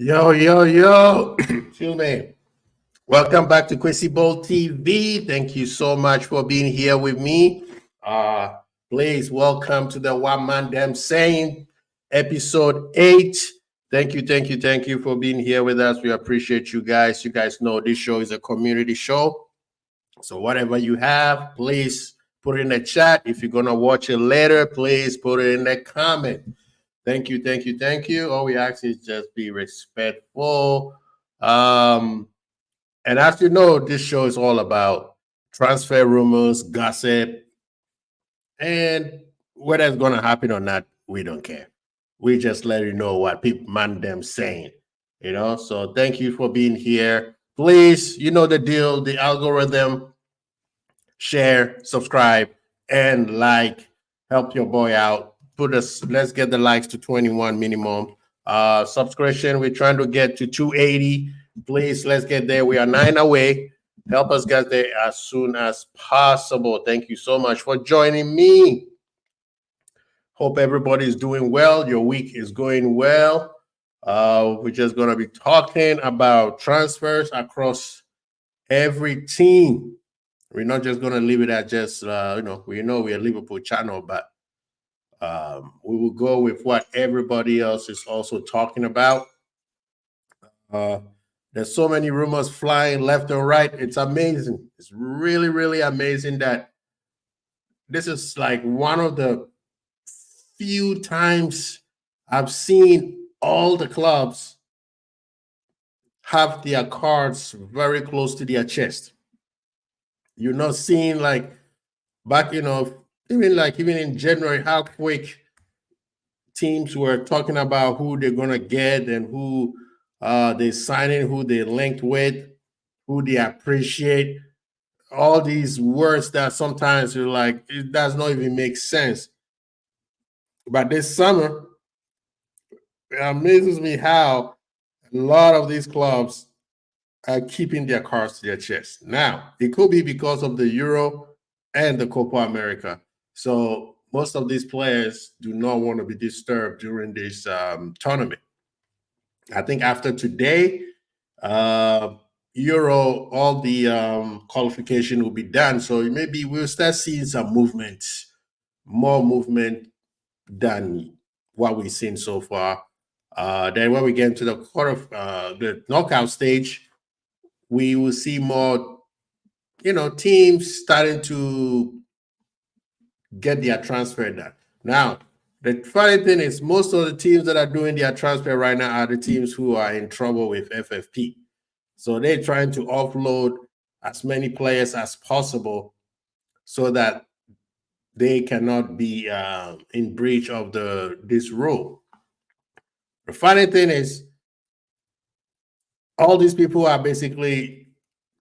Yo. Excuse me. Welcome back to Quincy Bowl TV. Thank you so much for being here with me. Uh, please welcome to the One ManDem saying Ep.008. Thank you for being here with us. We appreciate you guys. You guys know this show is a community show. So whatever you have, please put it in the chat. If you're gonna watch it later, please put it in the comment. Thank you. All we ask is just be respectful. And as you know, this show is all about transfer rumors, gossip, and whether it's going to happen or not, we don't care. We just let you know what people ManDem saying, So thank you for being here. Please, you know the deal, the algorithm, share, subscribe, and like. Help your boy out. Let's get the likes to 21 minimum. Subscription, we're trying to get to 280. Please, let's get there. We are 9 away. Help us get there as soon as possible. Thank you so much for joining me. Hope everybody's doing well. Your week is going well. We're just going to be talking about transfers across every team. We're not just going to leave it at just, we're a Liverpool channel, but we will go with what everybody else is also talking about. There's so many rumors flying left and right. It's amazing. It's really, really amazing that this is like one of the few times I've seen all the clubs have their cards very close to their chest. You're not seeing like back, even in January, how quick teams were talking about who they're gonna get and who they're signing, who they linked with, who they appreciate. All these words that sometimes you're like, it does not even make sense. But this summer, it amazes me how a lot of these clubs are keeping their cards to their chest. Now, it could be because of the Euro and the Copa America. So most of these players do not want to be disturbed during this tournament. I think after today, Euro, all the qualification will be done. So maybe we'll start seeing some movement, more movement than what we've seen so far. Then when we get into the knockout stage, we will see more, teams starting to get their transfer done. Now, the funny thing is most of the teams that are doing their transfer right now are the teams who are in trouble with FFP. So they're trying to offload as many players as possible so that they cannot be in breach of this rule. The funny thing is all these people are basically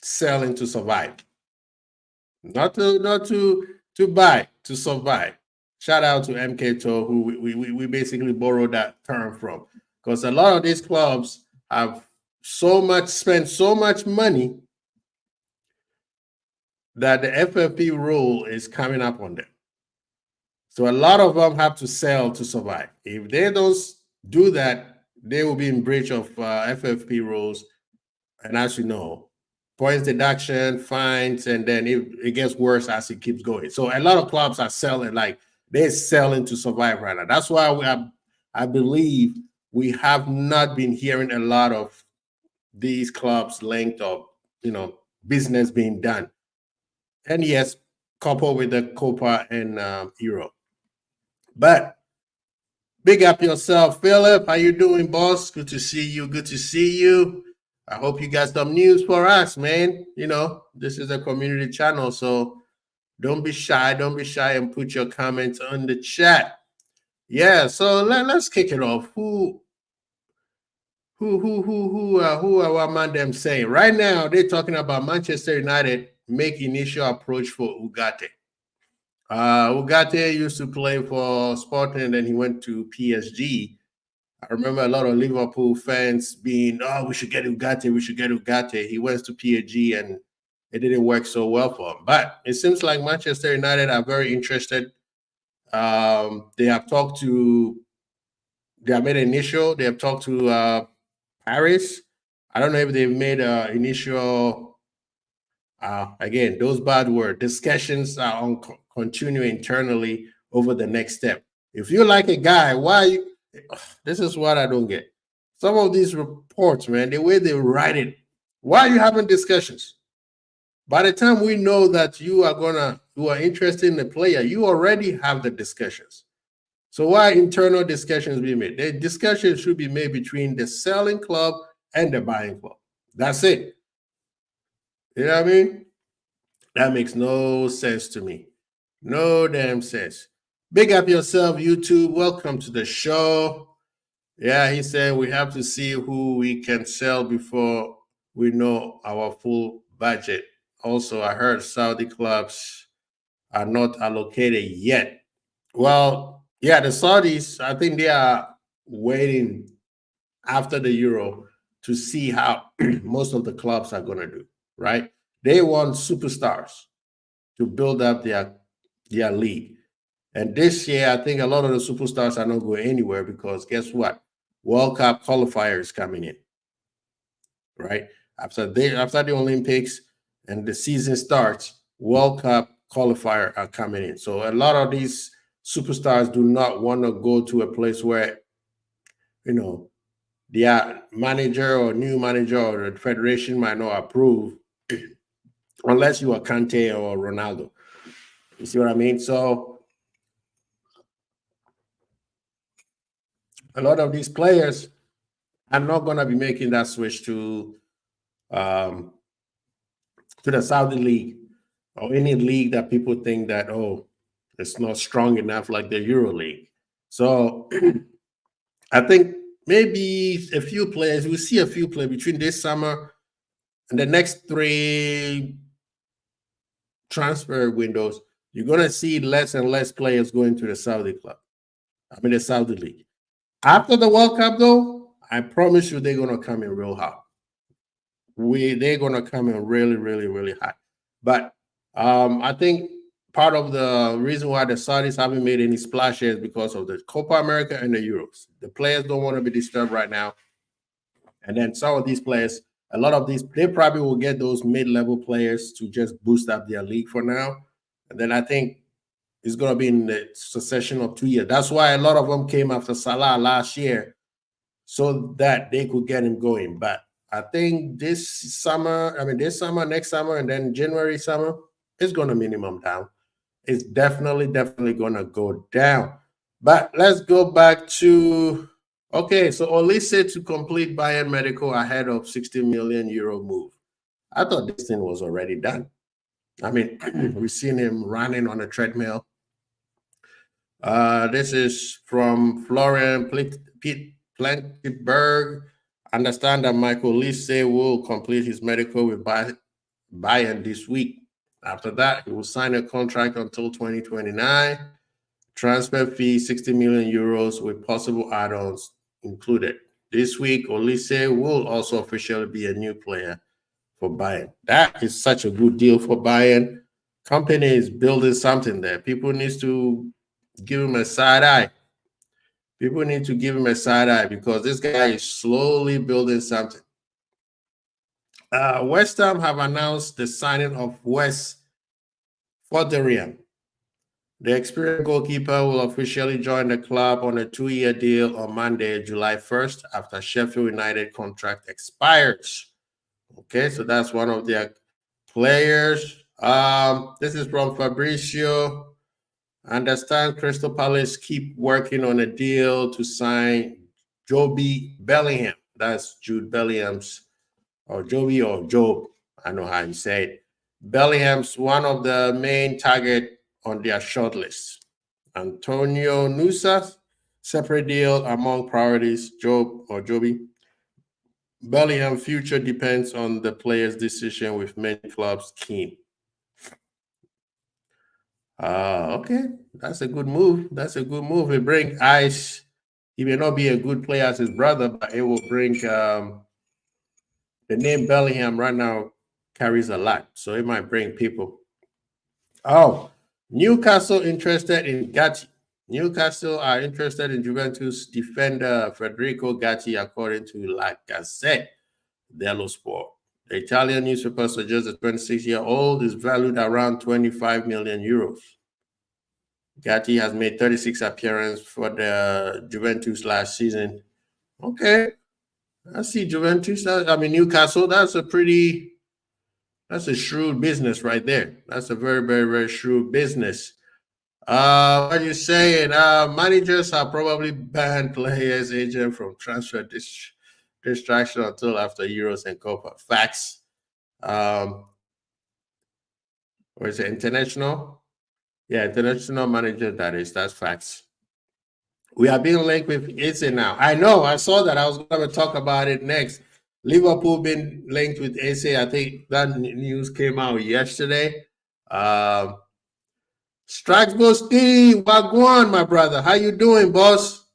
selling to survive. Not to buy, to survive. Shout out to MK2, who we basically borrowed that term from. Because a lot of these clubs have spent so much money that the FFP rule is coming up on them. So a lot of them have to sell to survive. If they don't do that, they will be in breach of FFP rules. And as you know, points deduction, fines, and then it gets worse as it keeps going. So a lot of clubs are selling, like they're selling to survive right now. That's why I believe we have not been hearing a lot of these clubs linked up, business being done. And yes, coupled with the Copa and Euro. But big up yourself, Philip. How you doing, boss? Good to see you. I hope you got some news for us, man. This is a community channel, so don't be shy and put your comments on the chat. Yeah, so let's kick it off. Who are ManDem saying? Right now, they're talking about Manchester United make initial approach for Ugarte. Ugarte used to play for Sporting, and then he went to PSG. I remember a lot of Liverpool fans being, we should get Ugarte. He went to PSG and it didn't work so well for him. But it seems like Manchester United are very interested. They have made an initial. They have talked to Paris. I don't know if they've made initial. Again, those bad words. Discussions are on continue internally over the next step. If you like a guy, why you? This is what I don't get. Some of these reports, man, the way they write it, why are you having discussions? By the time we know that you are interested in the player, you already have the discussions. So why internal discussions be made? The discussions should be made between the selling club and the buying club. That's it. You know what I mean? That makes no sense to me. No damn sense. Big up yourself, YouTube. Welcome to the show. Yeah, he said we have to see who we can sell before we know our full budget. Also, I heard Saudi clubs are not allocated yet. Well, yeah, the Saudis, I think they are waiting after the Euro to see how most of the clubs are going to do, right? They want superstars to build up their league. And this year, I think a lot of the superstars are not going anywhere because guess what? World Cup qualifiers coming in, right? After the Olympics and the season starts, World Cup qualifier are coming in. So a lot of these superstars do not want to go to a place where, you know, their manager or new manager or the federation might not approve unless you are Kante or Ronaldo. You see what I mean? So a lot of these players are not going to be making that switch um, to the Saudi league or any league that people think that, oh, it's not strong enough like the Euro League. So I think maybe a few players, we'll see a few players between this summer and the next 3 transfer windows. You're going to see less and less players going to the Saudi club. I mean, the Saudi league. After the World Cup, though, I promise you they're going to come in real hot. They're going to come in really, really, really hot. But I think part of the reason why the Saudis haven't made any splashes is because of the Copa America and the Euros. The players don't want to be disturbed right now. And then some of these players, a lot of these, they probably will get those mid-level players to just boost up their league for now. And then I think it's going to be in the succession of 2 years. That's why a lot of them came after Salah last year so that they could get him going. But I think this summer, next summer, and then January summer, it's going to minimum down. It's definitely going to go down. But let's go back to, okay, so Olise to complete Bayern Medical ahead of 60 million euro move. I thought this thing was already done. I mean, we've seen him running on a treadmill. This is from Florian Plankenberg. Understand that Michael Olise will complete his medical with Bayern this week. After that, he will sign a contract until 2029. Transfer fee 60 million euros with possible add-ons included. This week, Olise will also officially be a new player for Bayern. That is such a good deal for Bayern. Company is building something there. People need to give him a side eye. People need to give him a side eye because this guy is slowly building something. West Ham have announced the signing of Wes Foderian. The experienced goalkeeper will officially join the club on a 2-year deal on Monday, July 1st, after Sheffield United contract expires. Okay, so that's one of their players. This is from Fabricio. Understand Crystal Palace keep working on a deal to sign Joby Bellingham. That's Jude Bellingham's, or Joby or Job. I know how you say it. Bellingham's one of the main target on their shortlist. Antonio Nusa, separate deal among priorities. Job or Joby. Bellingham's future depends on the player's decision with many clubs keen. Okay, that's a good move. That's a good move. It bring eyes. He may not be a good player as his brother, but it will bring the name Bellingham right now carries a lot, so it might bring people. Oh, Newcastle interested in Gatti. Newcastle are interested in Juventus defender Federico Gatti, according to La Gazzetta dello Sport. The Italian newspaper suggests the 26-year-old is valued around 25 million euros. Gatti has made 36 appearances for the Juventus last season. Okay, I see Juventus. Newcastle. That's a shrewd business right there. That's a very, very, very shrewd business. What are you saying? Managers are probably banned players' agent from transfer distraction until after Euros and Copa. Facts. Or is it international? Yeah, international manager, that's facts. We are being linked with Eze now. I know, I saw that. I was going to talk about it next. Liverpool been linked with Eze. I think that news came out yesterday. Strikes boss Steve, Wagwan, my brother. How you doing, boss?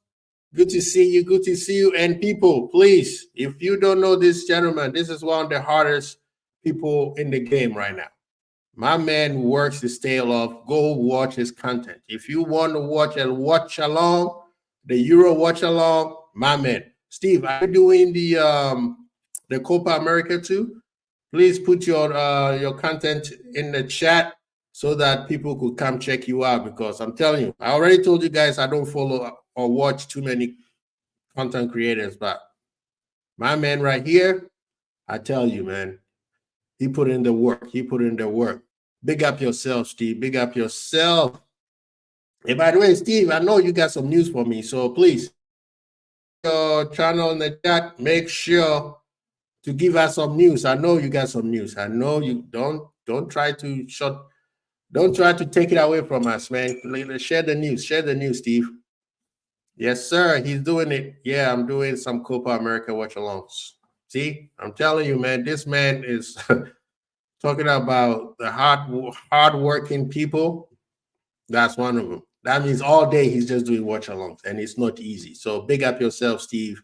Good to see you. Good to see you. And people, please, if you don't know this gentleman, this is one of the hardest people in the game right now. My man works his tail off. Go watch his content. If you want to watch and watch along, the Euro watch along, my man. Steve, are you doing the Copa America too? Please put your content in the chat so that people could come check you out, because I'm telling you, I already told you guys I don't follow or watch too many content creators, but my man right here, I tell you, man, he put in the work. He put in the work. Big up yourself, Steve. Big up yourself. And by the way, Steve, I know you got some news for me, so please, your channel in the chat, make sure to give us some news. I know you got some news. I know you don't try to take it away from us, man. Share the news. Share the news, Steve. Yes, sir. He's doing it. Yeah, I'm doing some Copa America watch-alongs. See, I'm telling you, man, this man is talking about the hard-working people. That's one of them. That means all day he's just doing watch-alongs, and it's not easy. So big up yourself, Steve.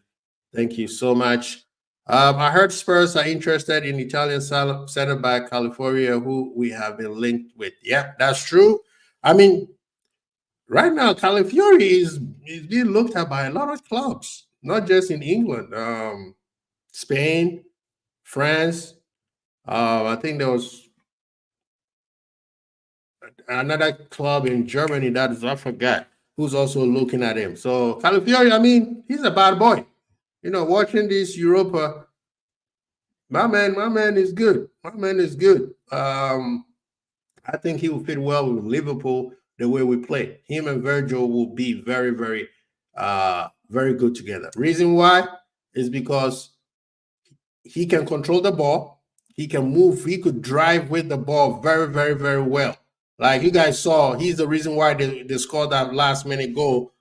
Thank you so much. I heard Spurs are interested in Italian center back California, who we have been linked with. Yeah, that's true. I mean, right now, Califiori is being looked at by a lot of clubs, not just in England, Spain, France. I think there was another club in Germany I forgot, who's also looking at him. So Califiori, I mean, he's a bad boy. You know, watching this Europa, my man is good. My man is good. I think he will fit well with Liverpool the way we play. Him and Virgil will be very, very, very good together. Reason why is because he can control the ball. He can move. He could drive with the ball very, very, very well. Like you guys saw, he's the reason why they scored that last minute goal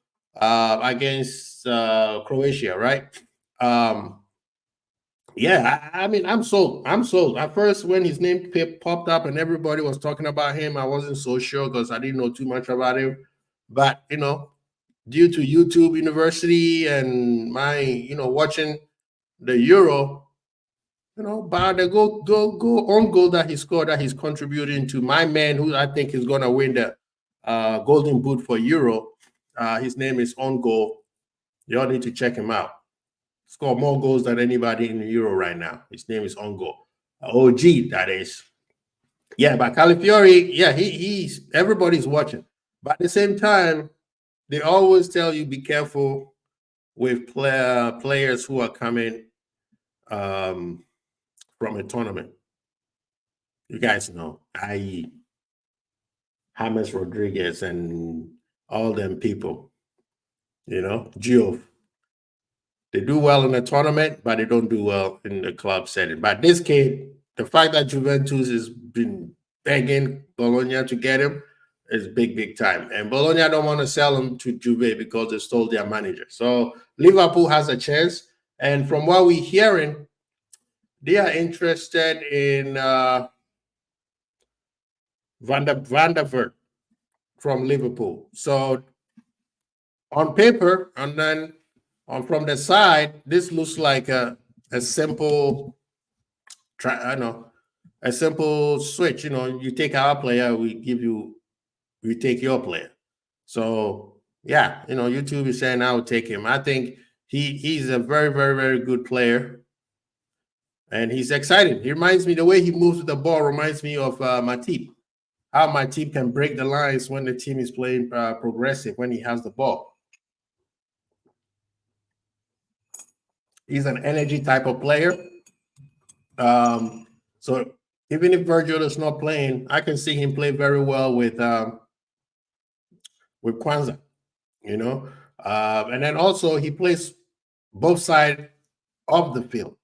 against Croatia, right? Yeah, I mean, I'm sold. I'm sold. At first, when his name popped up and everybody was talking about him, I wasn't so sure because I didn't know too much about him. But you know, due to YouTube University and my watching the Euro, by the go on goal that he scored, that he's contributing to my man, who I think is gonna win the Golden Boot for Euro. His name is On Goal. You all need to check him out. Score more goals than anybody in the Euro right now. His name is On Goal. OG, that is. Yeah, but Califiori, yeah, he's everybody's watching. But at the same time, they always tell you be careful with players who are coming from a tournament. You guys know, i.e. James Rodriguez and all them people, Gio. They do well in the tournament, but they don't do well in the club setting. But this kid, the fact that Juventus has been begging Bologna to get him is big, big time. And Bologna don't want to sell him to Juve because they stole their manager. So Liverpool has a chance. And from what we're hearing, they are interested in Van der Vaart from Liverpool. So on paper, and then from the side, this looks like a simple, a simple switch. You take our player, we take your player. So Yeah, YouTube is saying I would take him. I think he's a very, very, very good player, and he's exciting. He reminds me, the way he moves with the ball reminds me of Matip. How Matip can break the lines when the team is playing progressive when he has the ball. He's an energy type of player. So even if Virgil is not playing, I can see him play very well with Kwanzaa, and then also he plays both sides of the field,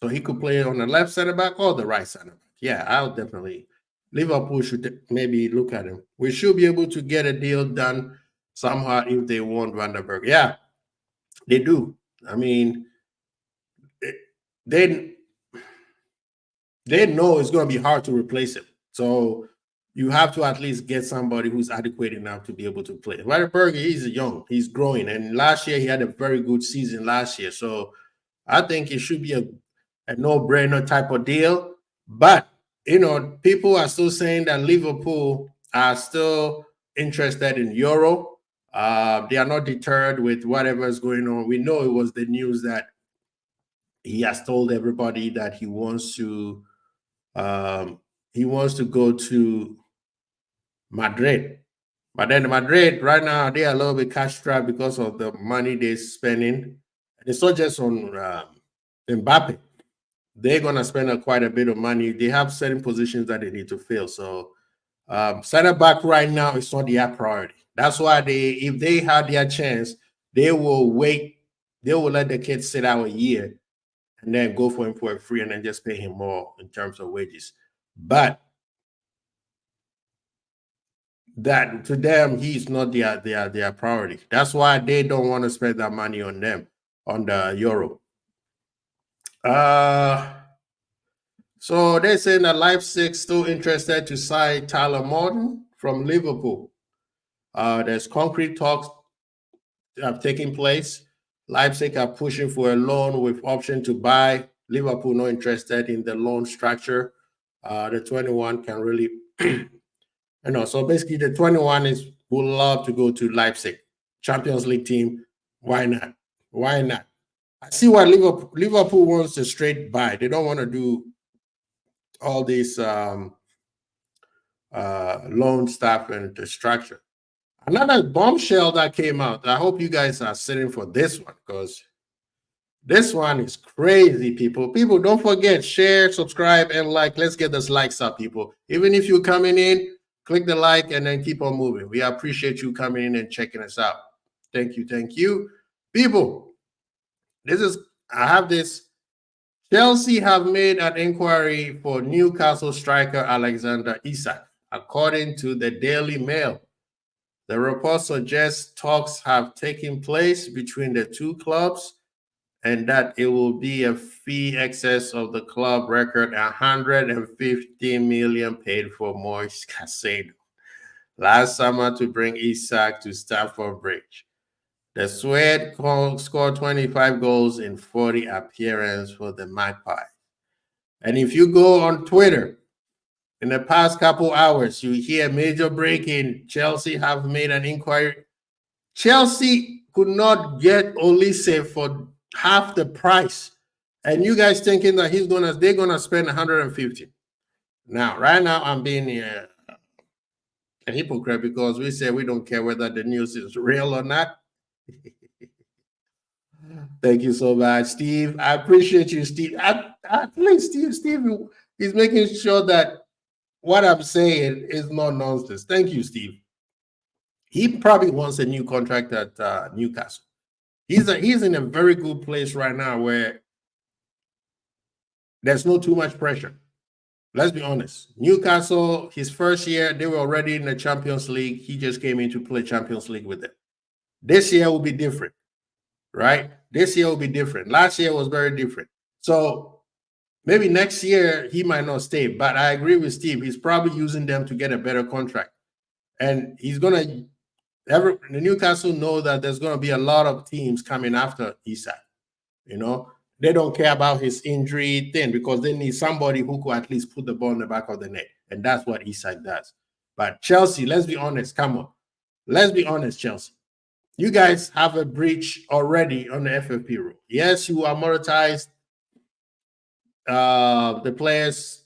so he could play on the left center back or the right center back. Yeah, I'll definitely. Liverpool should maybe look at him. We should be able to get a deal done somehow if they want Vandenberg. Yeah, they do. I mean, they know it's going to be hard to replace him. So you have to at least get somebody who's adequate enough to be able to play. Vandenberg, he's young, he's growing, and last year he had a very good season last year. So I think it should be a no-brainer type of deal. But, people are still saying that Liverpool are still interested in Euro. They are not deterred with whatever is going on. We know it was the news that he has told everybody that he wants to go to Madrid. But then Madrid right now, they are a little bit cash strapped because of the money they're spending. And it's not just on Mbappe. They're going to spend quite a bit of money. They have certain positions that they need to fill. So center back right now is not their priority. That's why if they had their chance, they will wait. They will let the kid sit out a year and then go for him for a free and then just pay him more in terms of wages. But that to them, he's not their priority. That's why they don't want to spend that money on them, on the Euro. So they're saying that Leipzig still interested to sign Tyler Morton from Liverpool. There's concrete talks have taken place. Leipzig are pushing for a loan with option to buy. Liverpool not interested in the loan structure. The 21 can really, so basically the 21 would love to go to Leipzig, Champions League team. Why not? Why not? I see why Liverpool wants a straight buy. They don't want to do all this loan stuff and the structure. Another bombshell that came out. I hope you guys are sitting for this one because this one is crazy, people. People, don't forget, share, subscribe, and like. Let's get those likes up, people. Even if you're coming in, click the like and then keep on moving. We appreciate you coming in and checking us out. Thank you. Thank you. People, I have this. Chelsea have made an inquiry for Newcastle striker Alexander Isak, according to the Daily Mail. The report suggests talks have taken place between the two clubs and that it will be a fee excess of the club record 150 million paid for Moise Caicedo last summer to bring Isak to Stamford Bridge. The Swede scored 25 goals in 40 appearances for the Magpies. And if you go on Twitter, in the past couple hours, you hear major breaking. Chelsea have made an inquiry. Chelsea could not get Olise for half the price. And you guys thinking that they're gonna spend 150. Now, right now, I'm being a hypocrite because we say we don't care whether the news is real or not. Thank you so much, Steve. I appreciate you, Steve. At least Steve is making sure that what I'm saying is not nonsense. Thank you, Steve. He probably wants a new contract at Newcastle. He's in a very good place right now where there's no too much pressure. Let's be honest. Newcastle, his first year, they were already in the Champions League. He just came in to play Champions League with them. This year will be different, right? This year will be different. Last year was very different. So maybe next year he might not stay, but I agree with Steve. He's probably using them to get a better contract. And he's going to the Newcastle know that there's going to be a lot of teams coming after Isak. They don't care about his injury thing because they need somebody who could at least put the ball in the back of the net. And that's what Isak does. But Chelsea, let's be honest. Come on. Let's be honest, Chelsea. you guys have a breach already on the FFP rule. Yes, you amortized the players'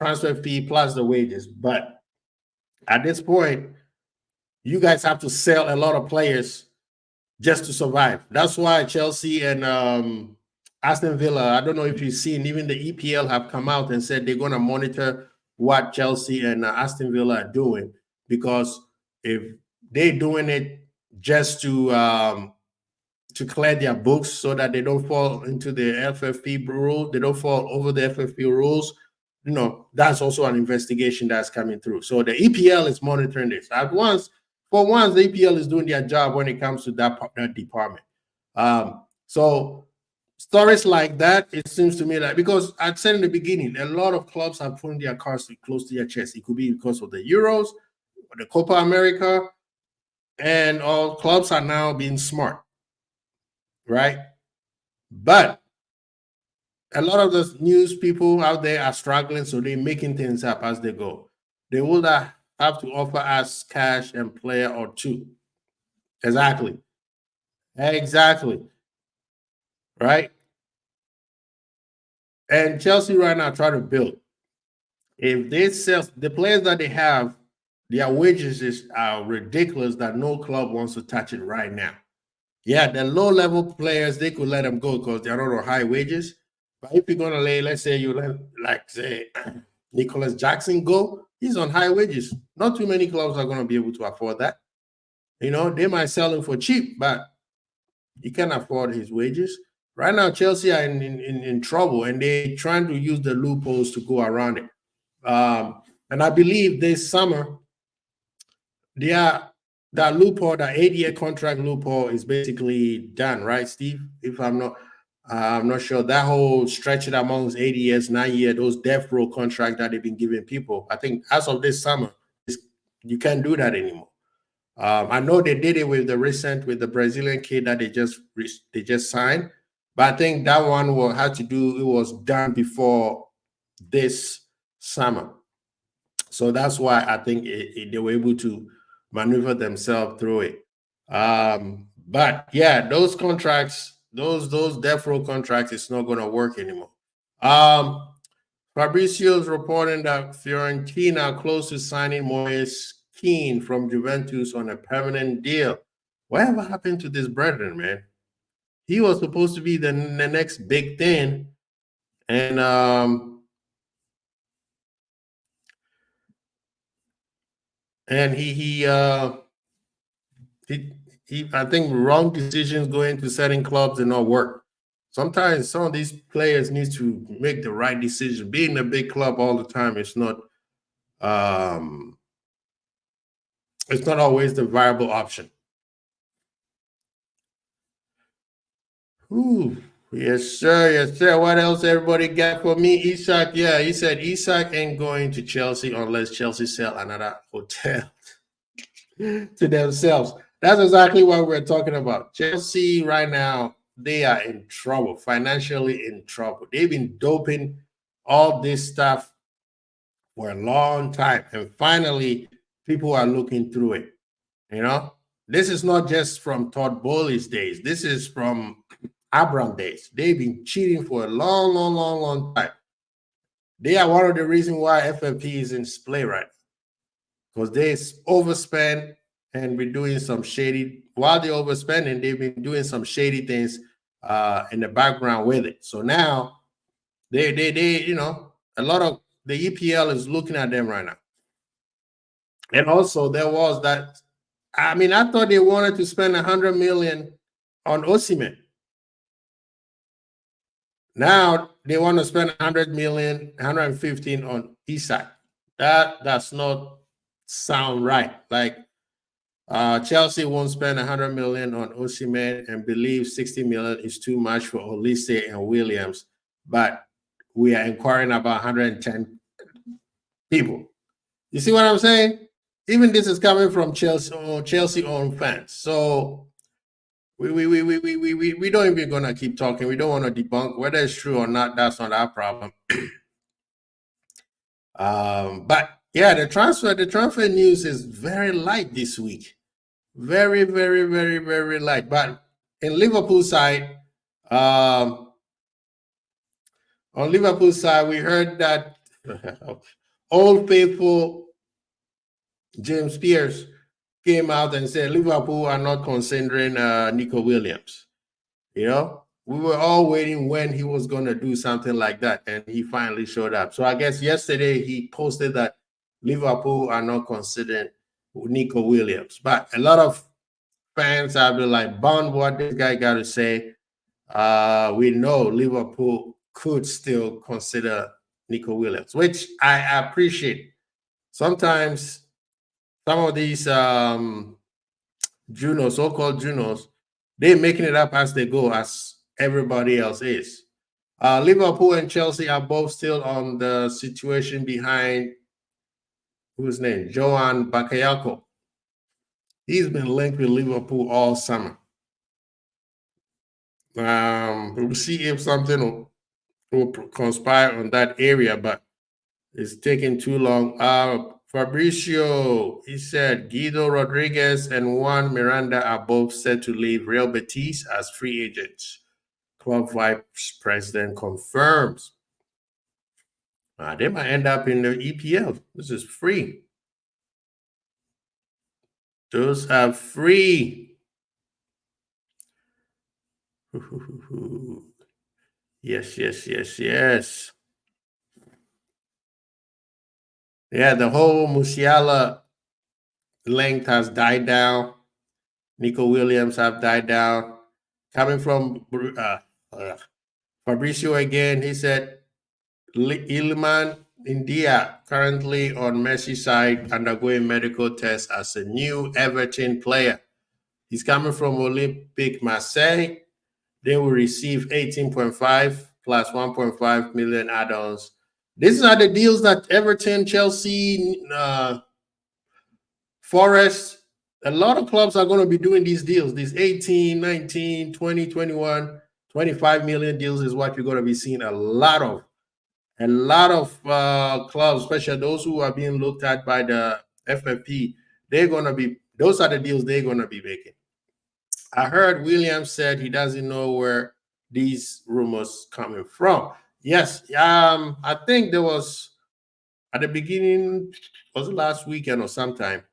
transfer fee plus the wages, but at this point, you guys have to sell a lot of players just to survive. That's why Chelsea and Aston Villa, I don't know if you've seen, even the EPL have come out and said they're going to monitor what Chelsea and Aston Villa are doing, because if they're doing it just to clear their books so that they don't fall into the FFP rule, they don't fall over the FFP rules, that's also an investigation that's coming through. So the EPL is monitoring this. For once, the EPL is doing their job when it comes to that department. So stories like that, it seems to me that, because I said in the beginning, a lot of clubs are putting their cards close to their chest. It could be because of the Euros or the Copa America, and all clubs are now being smart, right? But a lot of the news people out there are struggling, so they're making things up as they go. They will have to offer us cash and player or two. Exactly. Right? And Chelsea right now try to build. If they sell the players that they have, their wages are ridiculous that no club wants to touch it right now. Yeah, the low-level players, they could let them go because they're not on high wages. But if you're going to let's say you let, say, Nicholas Jackson go, he's on high wages. Not too many clubs are going to be able to afford that. They might sell him for cheap, but you can't afford his wages. Right now, Chelsea are in trouble, and they're trying to use the loopholes to go around it. And I believe this summer, that loophole, that 8-year contract loophole, is basically done, right, Steve? If I'm not sure. That whole stretch it amongst 8 years, 9 years, those death row contracts that they've been giving people, I think as of this summer, you can't do that anymore. I know they did it with the Brazilian kid that they just signed, but I think that one it was done before this summer. So that's why I think they were able to maneuver themselves through it. But yeah, those contracts, those death row contracts, it's not going to work anymore. Fabrizio's reporting that Fiorentina close to signing Moise Kean from Juventus on a permanent deal. Whatever happened to this brethren, man? He was supposed to be the next big thing, and he I think wrong decisions going to certain clubs did not work. Sometimes some of these players need to make the right decision. Being a big club all the time, it's not always the viable option. Ooh, yes, sir. What else everybody got for me? Isak, yeah, he said Isak ain't going to Chelsea unless Chelsea sell another hotel to themselves. That's exactly what we're talking about. Chelsea right now, they are in trouble, financially in trouble. They've been doping all this stuff for a long time, and finally, people are looking through it. This is not just from Todd Bowley's days. This is from Abraham days. They've been cheating for a long time. They are one of the reasons why FFP is in play right now, because they overspend and be doing some shady. While they're overspending, they've been doing some shady things in the background with it. So now they a lot of the EPL is looking at them right now. And also there was that. I thought they wanted to spend 100 million on Osimhen. Now they want to spend 100 million, 115 on Isak. That does not sound right. Like Chelsea won't spend 100 million on Osimhen and believe 60 million is too much for Olise and Williams, but we are inquiring about 110 people. You see what I'm saying? Even this is coming from Chelsea-owned fans. So we don't even gonna keep talking. We don't want to debunk whether it's true or not. That's not our problem. But yeah, the transfer news is very light this week. Very, very, very, very light. But in Liverpool side, um, on Liverpool side, we heard that old faithful James Pierce came out and said Liverpool are not considering Nico Williams. You know, we were all waiting when he was going to do something like that, and he finally showed up. So I guess yesterday he posted that Liverpool are not considering Nico Williams, but a lot of fans have been like, "Bond, what this guy got to say?" We know Liverpool could still consider Nico Williams, which I appreciate. Sometimes some of these Junos, so-called Junos, they're making it up as they go, as everybody else is. Liverpool and Chelsea are both still on the situation behind whose name? Joan Bakayoko. He's been linked with Liverpool all summer. We'll see if something will conspire on that area, but it's taking too long. Fabricio, he said Guido Rodriguez and Juan Miranda are both set to leave Real Betis as free agents. Club vice president confirms. They might end up in the EPL. This is free. Those are free. Yes, yes, yes, yes. Yeah, the whole Musiala length has died down. Nico Williams have died down. Coming from Fabricio again, he said Ilman India currently on Messi side undergoing medical tests as a new Everton player. He's coming from Olympique Marseille. They will receive 18.5 plus 1.5 million add-ons. These are the deals that Everton, Chelsea, Forest, a lot of clubs are going to be doing these deals. These 18, 19, 20, 21, 25 million deals is what you're going to be seeing a lot of. A lot of clubs, especially those who are being looked at by the FFP, they're going to be, those are the deals they're going to be making. I heard Williams said he doesn't know where these rumors coming from. Yes, I think there was at the beginning, was it last weekend or sometime?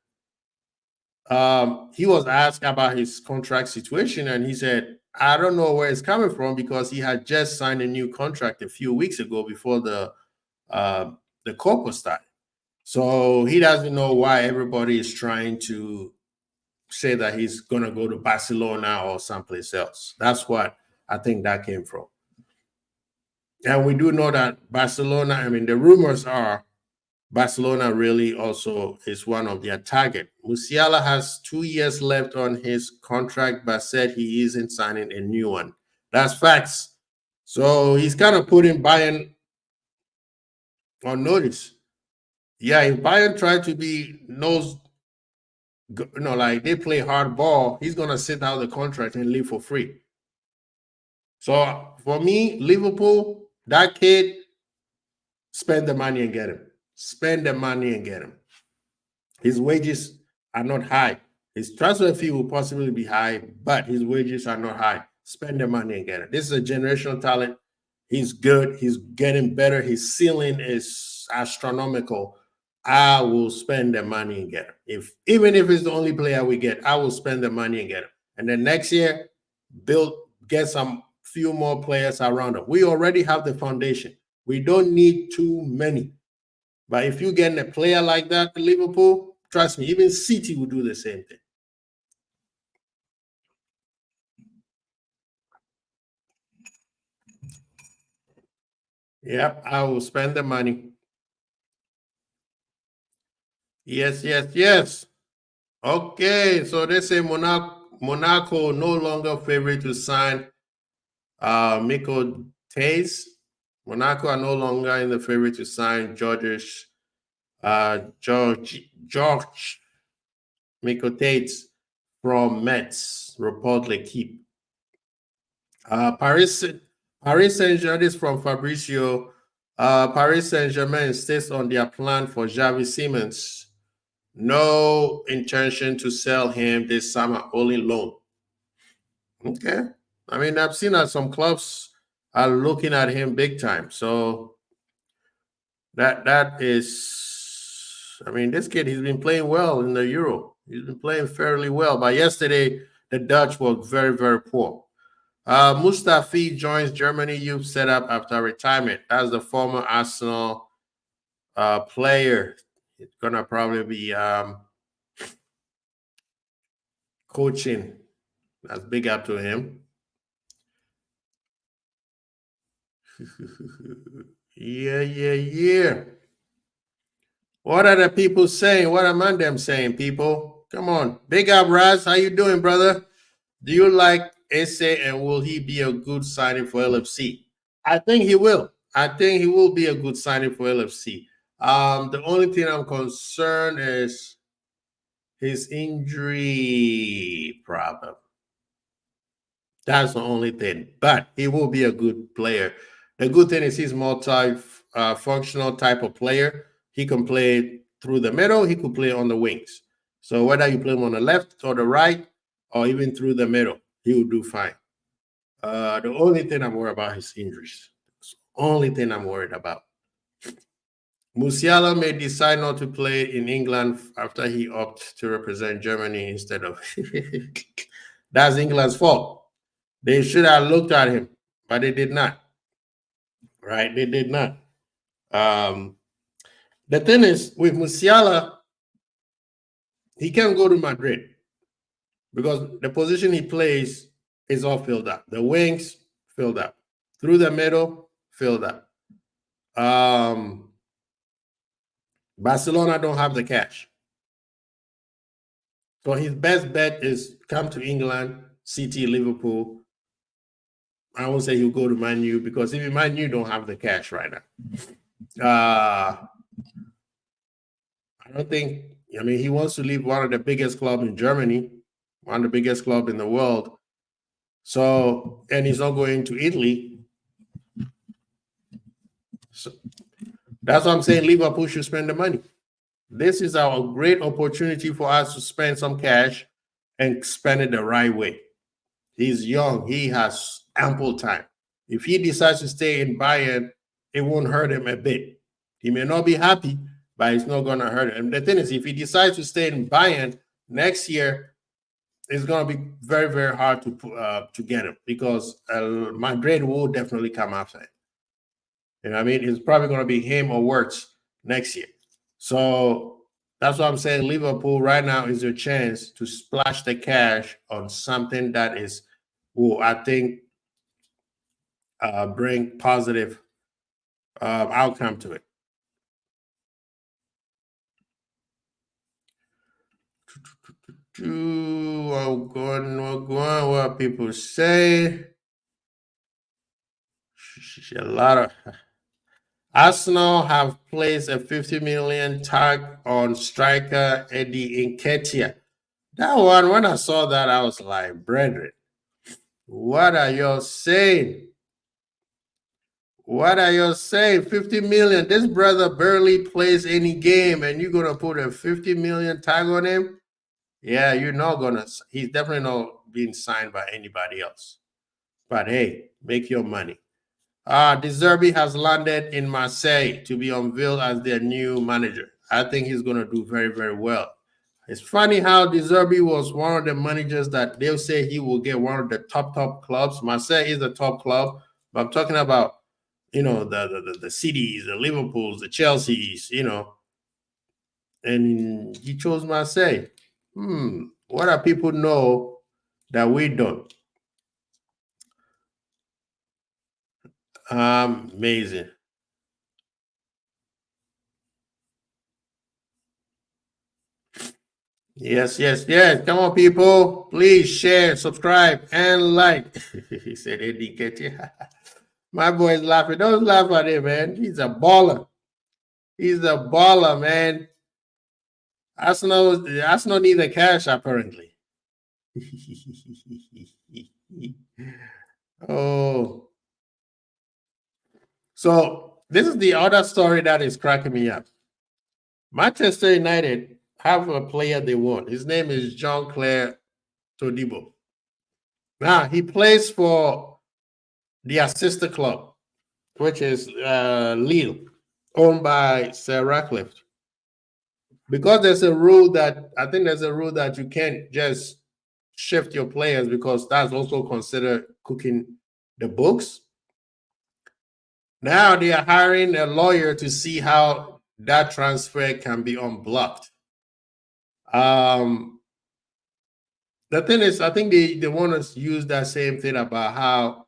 He was asked about his contract situation, and he said, "I don't know where it's coming from because he had just signed a new contract a few weeks ago before the Copa started. So he doesn't know why everybody is trying to say that he's going to go to Barcelona or someplace else. That's what I think that came from. And we do know that Barcelona, I mean, the rumors are Barcelona really also is one of their target. Musiala has 2 years left on his contract, but said he isn't signing a new one. That's facts. So he's kind of putting Bayern on notice. Yeah, if Bayern try to be like they play hard ball, he's gonna sit out the contract and leave for free. So for me, Liverpool, that kid, spend the money and get him. Spend the money and get him. His wages are not high. His transfer fee will possibly be high, but his wages are not high. Spend the money and get it. This is a generational talent. He's good. He's getting better. His ceiling is astronomical. I will spend the money and get him. Even if it's the only player we get, I will spend the money and get him. And then next year, get some few more players around him. We already have the foundation. We don't need too many. But if you get a player like that in Liverpool, trust me, even City will do the same thing. Yep, I will spend the money. Yes, yes, yes. Okay, so they say Monaco no longer favorite to sign Miko Tays. Monaco are no longer in the favorite to sign George Miko Tates from Metz, report L'Equipe. Paris Saint-Germain, this from Fabricio. Paris Saint-Germain insists on their plan for Xavi Simons No intention to sell him this summer, only loan. Okay. I mean, I've seen that some clubs are looking at him big time. So that is, I mean, this kid, he's been playing well in the Euro. He's been playing fairly well. But yesterday, the Dutch were very, very poor. Mustafi joins Germany youth setup after retirement. That's the former Arsenal player. It's gonna probably be coaching. That's big up to him. Yeah. What are the people saying? What are ManDem saying, people? Come on. Big up, Raz. How you doing, brother? Do you like Esse, and will he be a good signing for LFC? I think he will. I think he will be a good signing for LFC. The only thing I'm concerned is his injury problem. That's the only thing. But he will be a good player. The good thing is he's multi-functional type of player. He can play through the middle. He could play on the wings. So whether you play him on the left or the right, or even through the middle, he will do fine. The only thing I'm worried about is injuries. That's the only thing I'm worried about. Musiala may decide not to play in England after he opted to represent Germany instead of. That's England's fault. They should have looked at him, but they did not. Right? They did not. The thing is, with Musiala, he can't go to Madrid because the position he plays is all filled up. The wings filled up. Through the middle, filled up. Barcelona don't have the cash. So his best bet is come to England, City, Liverpool. I won't say he'll go to Man U because even Man U don't have the cash right now. I don't think, I mean, he wants to leave one of the biggest clubs in Germany, one of the biggest clubs in the world. So, and he's not going to Italy. So that's what I'm saying. Liverpool should spend the money. This is our great opportunity for us to spend some cash and spend it the right way. He's young. He has ample time. If he decides to stay in Bayern, it won't hurt him a bit. He may not be happy, but it's not going to hurt him. And the thing is, if he decides to stay in Bayern next year, it's going to be very, very hard to get him because Madrid will definitely come after him. You know what I mean? It's probably going to be him or Wirtz next year. So that's what I'm saying. Liverpool right now is your chance to splash the cash on something that is, will I think, bring positive outcome to it. What people say. A lot of Arsenal have placed a 50 million tag on striker Eddie Nketiah. That one, when I saw that, I was like, brethren, what are you saying? What are you saying? 50 million. This brother barely plays any game, and you're gonna put a 50 million tag on him? Yeah, you're not gonna. He's definitely not being signed by anybody else. But hey, make your money. De Zerbi has landed in Marseille to be unveiled as their new manager. I think he's gonna do very, very well. It's funny how De Zerbi was one of the managers that they'll say he will get one of the top clubs. Marseille is the top club, but I'm talking about, you know, the cities, the Liverpools, the Chelseas, you know, and he chose Marseille. What do people know that we don't? Amazing. Yes. Come on, people. Please share, subscribe, and like. He said, Eddie. My boy is laughing. Don't laugh at him, man. He's a baller. He's a baller, man. Arsenal need the cash, apparently. Oh. So this is the other story that is cracking me up. Manchester United have a player they want. His name is Jean-Claire Todibo. Now he plays for the sister club, which is Lille, owned by Sir Ratcliffe. Because there's a rule that I think there's a rule that you can't just shift your players because that's also considered cooking the books. Now they are hiring a lawyer to see how that transfer can be unblocked. The thing is, I think they want to use that same thing about how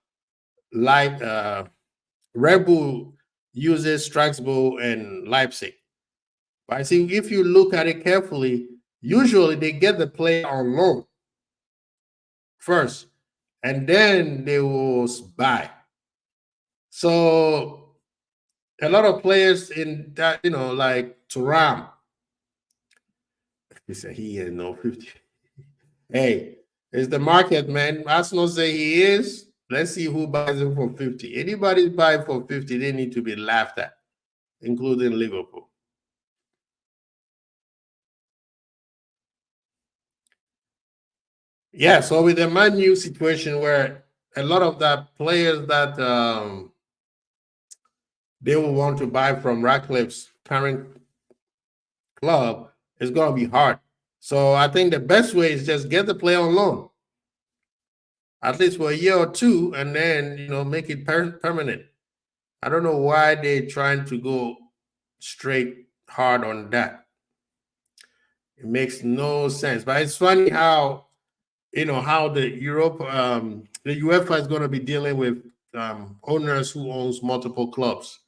Red Bull uses Strasbourg and Leipzig. But I think if you look at it carefully, usually they get the player on loan first, and then they will buy. So a lot of players in that, like Thuram, he said he is no 50. Hey, it's the market, man. Arsenal say he is. Let's see who buys him for 50. Anybody buy for 50, they need to be laughed at, including Liverpool. Yeah, so with the Man U situation where a lot of that players that they will want to buy from Ratcliffe's current club, it's going to be hard. So I think the best way is just get the player on loan, at least for a year or two, and then make it permanent. I don't know why they're trying to go straight hard on that. It makes no sense. But it's funny how how the the UEFA is going to be dealing with owners who owns multiple clubs,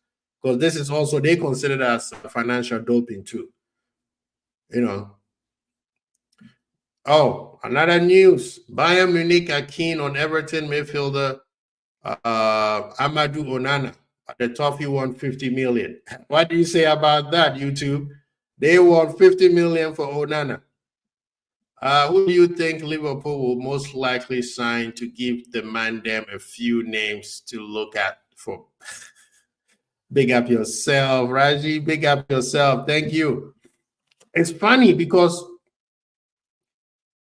because this is also they consider that as financial doping too. Oh, another news: Bayern Munich are keen on Everton midfielder Amadou Onana. At the top, he won 50 million. What do you say about that, YouTube? They won 50 million for Onana. Who do you think Liverpool will most likely sign to give the ManDem a few names to look at for? Big up yourself, Raji. Big up yourself. Thank you. It's funny because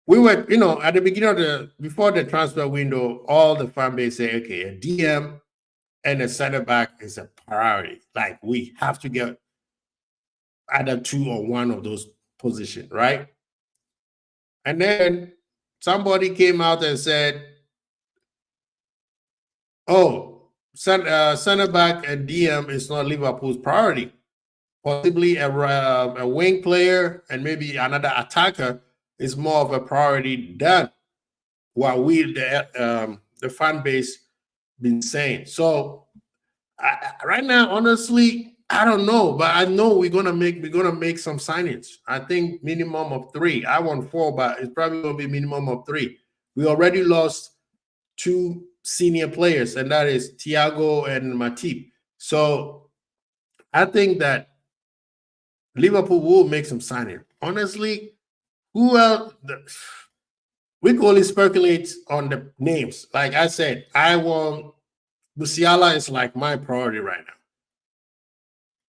we were, at the beginning before the transfer window, all the fan base say, okay, a DM and a center back is a priority. Like we have to get either two or one of those positions, right? And then somebody came out and said, oh, center back and DM is not Liverpool's priority. Possibly a wing player and maybe another attacker is more of a priority than what we, the fan base, been saying. So right now, honestly, I don't know, but I know we're gonna make some signings. I think minimum of 3. I want 4, but it's probably gonna be minimum of 3. We already lost 2 senior players, and that is Thiago and Matip. So I think that Liverpool will make some signing. Honestly, who else? We can only speculate on the names. Like I said, I want Musiala is like my priority right now.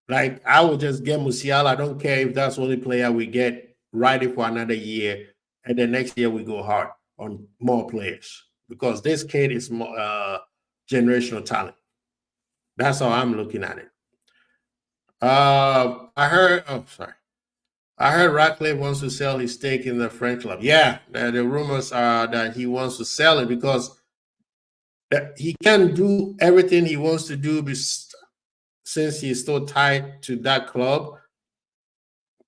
Like I will just get Musiala. I don't care if that's the only player we get, ride it for another year, and the next year we go hard on more players because this kid is more generational talent. That's how I'm looking at it. I heard. Oh, sorry. I heard Ratcliffe wants to sell his stake in the French club. Yeah, the rumors are that he wants to sell it because he can do everything he wants to do since he's still tied to that club.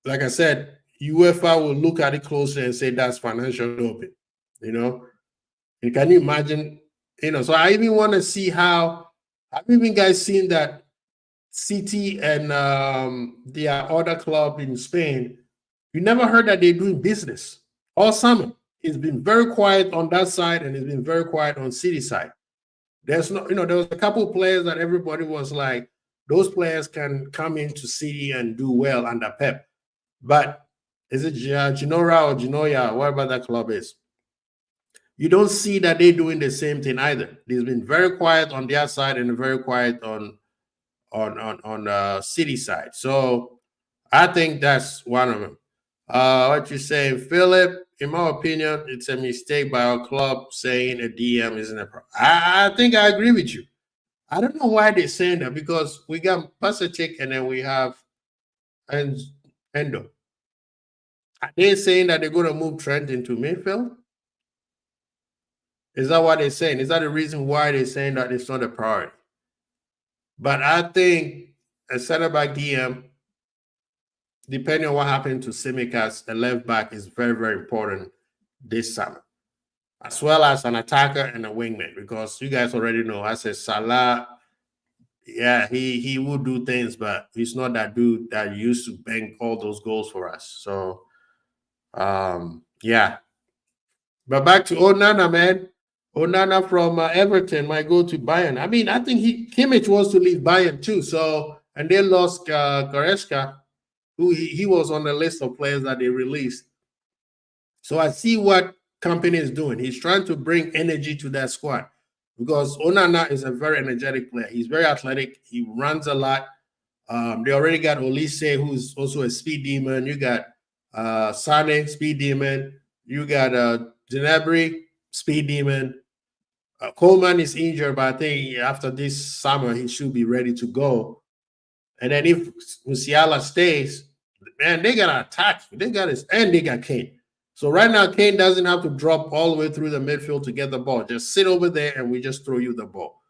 Like I said, UEFA will look at it closely and say that's financial doping. And can you imagine? So I even want to see have you guys seen that City and their other club in Spain? You never heard that they're doing business all summer. It's been very quiet on that side, and it's been very quiet on City side. There's no, there was a couple of players that everybody was like, those players can come into City and do well under Pep. But is it Genoa or Genoa, whatever that club is? You don't see that they're doing the same thing either. It's been very quiet on their side and very quiet on City side. So I think that's one of them. What you saying, Philip? In my opinion, it's a mistake by our club saying a DM isn't a problem. I think I agree with you. I don't know why they're saying that because we got Pacific and then we have and Endo. Are they saying that they're going to move Trent into midfield? Is that what they're saying? Is that the reason why they're saying that it's not a priority? But I think a center back DM, depending on what happened to Simicas, a left back is very, very important this summer, as well as an attacker and a wingman. Because you guys already know, I said Salah, yeah, he will do things, but he's not that dude that used to bank all those goals for us. So, yeah. But back to Onana, man. Onana from Everton might go to Bayern. I mean, I think Kimmich wants to leave Bayern too. So, and they lost Goretzka, who he was on the list of players that they released. So I see what company is doing. He's trying to bring energy to that squad because Onana is a very energetic player. He's very athletic. He runs a lot. They already got Olise, who's also a speed demon. You got Sane, speed demon. You got Gnabry, speed demon. Coleman is injured, but I think after this summer he should be ready to go. And then if Musiala stays, man, they got to attack. They got his and they got Kane. So right now, Kane doesn't have to drop all the way through the midfield to get the ball. Just sit over there and we just throw you the ball.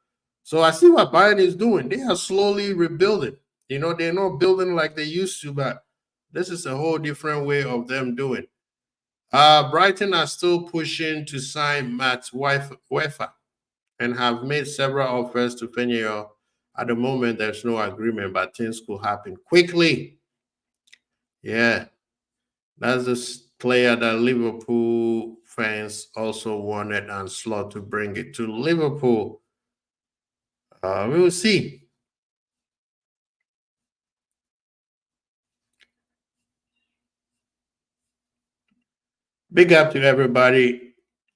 So I see what Bayern is doing. They are slowly rebuilding. You know, they're not building like they used to, but this is a whole different way of them doing. Brighton are still pushing to sign Matt Wefa and have made several offers to Fenio. At the moment, there's no agreement, but things could happen quickly. Yeah, that's the player that Liverpool fans also wanted and Slot to bring it to Liverpool. We will see. Big up to everybody.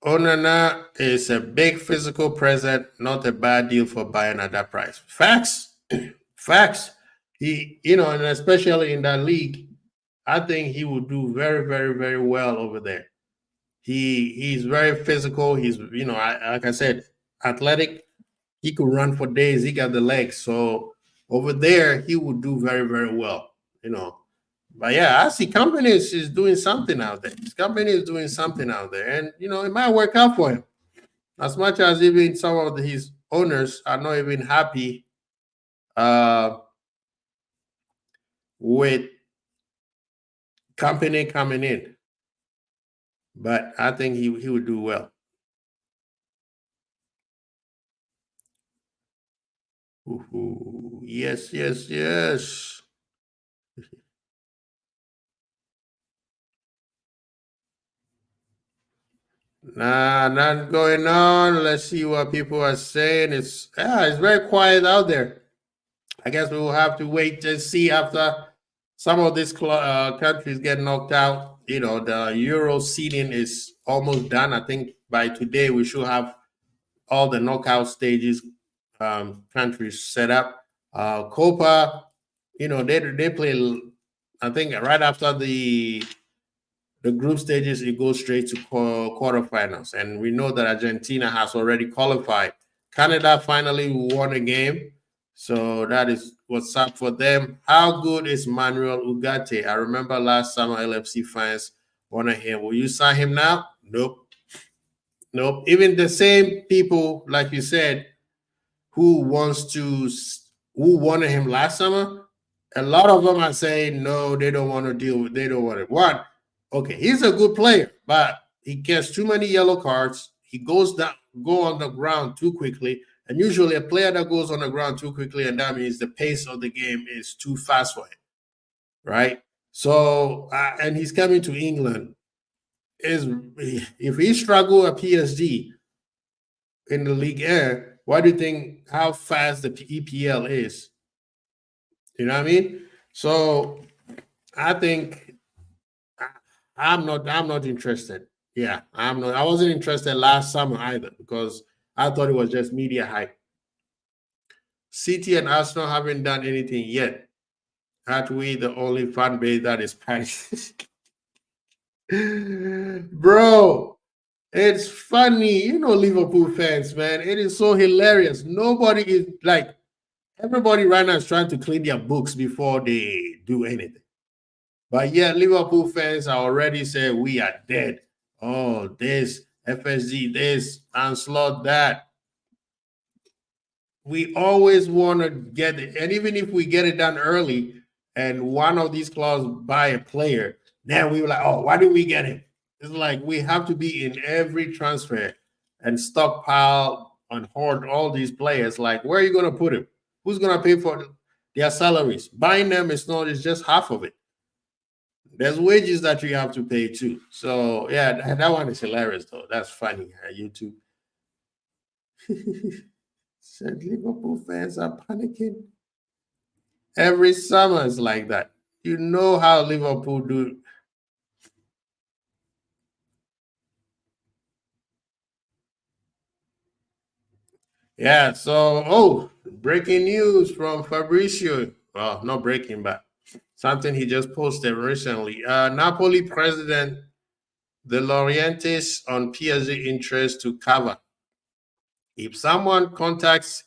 Onana is a big physical present, not a bad deal for buying at that price. Facts. Facts. He, you know, and especially in that league, I think he will do very, very, very well over there. He's very physical. He's, you know, like I said, athletic. He could run for days. He got the legs. So over there, he would do very, very well. You know, but yeah, I see companies is doing something out there. His company is doing something out there, and you know, it might work out for him. As much as even some of his owners are not even happy uh, with company coming in, but I think he would do well. Ooh, yes, yes, yes. Nah, not going on. Let's see what people are saying. It's very quiet out there. I guess we will have to wait and see after some of these countries get knocked out. You know, the Euro seeding is almost done. I think by today we should have all the knockout stages countries set up. Copa, you know, they play. I think right after the group stages, it goes straight to quarterfinals. And we know that Argentina has already qualified. Canada finally won a game. So that is what's up for them. How good is Manuel Ugarte? I remember last summer LFC fans wanted him. Will you sign him now? Nope. Nope. Even the same people, like you said, who wanted him last summer, a lot of them are saying no, they don't want to deal with, they don't want it. What? Okay, he's a good player, but he gets too many yellow cards. He go on the ground too quickly. And usually a player that goes on the ground too quickly, and that means the pace of the game is too fast for him, right? So, and he's coming to England. Is if he struggle at PSG in the League Air, what do you think? How fast the EPL is? You know what I mean? So I think I'm not interested. Yeah, I'm not. I wasn't interested last summer either because I thought it was just media hype. City and Arsenal haven't done anything yet. Aren't we the only fan base that is Paris? Bro, it's funny. You know, Liverpool fans, man. It is so hilarious. Nobody is like, everybody right now is trying to clean their books before they do anything. But yeah, Liverpool fans are already saying we are dead. Oh, this FSG, this onslaught, that. We always want to get it, and even if we get it done early, and one of these clubs buy a player, then we were like, oh, why did we get him? It's like we have to be in every transfer and stockpile and hoard all these players. Like, where are you going to put him? Who's going to pay for their salaries? Buying them is not, it's just half of it. There's wages that you have to pay too. So yeah, that one is hilarious though. That's funny. YouTube said Liverpool fans are panicking. Every summer is like that. You know how Liverpool do. Yeah, so breaking news from Fabrizio. Well, not breaking, but something he just posted recently. Napoli president De Laurentiis on PSG interest to cover. If someone contacts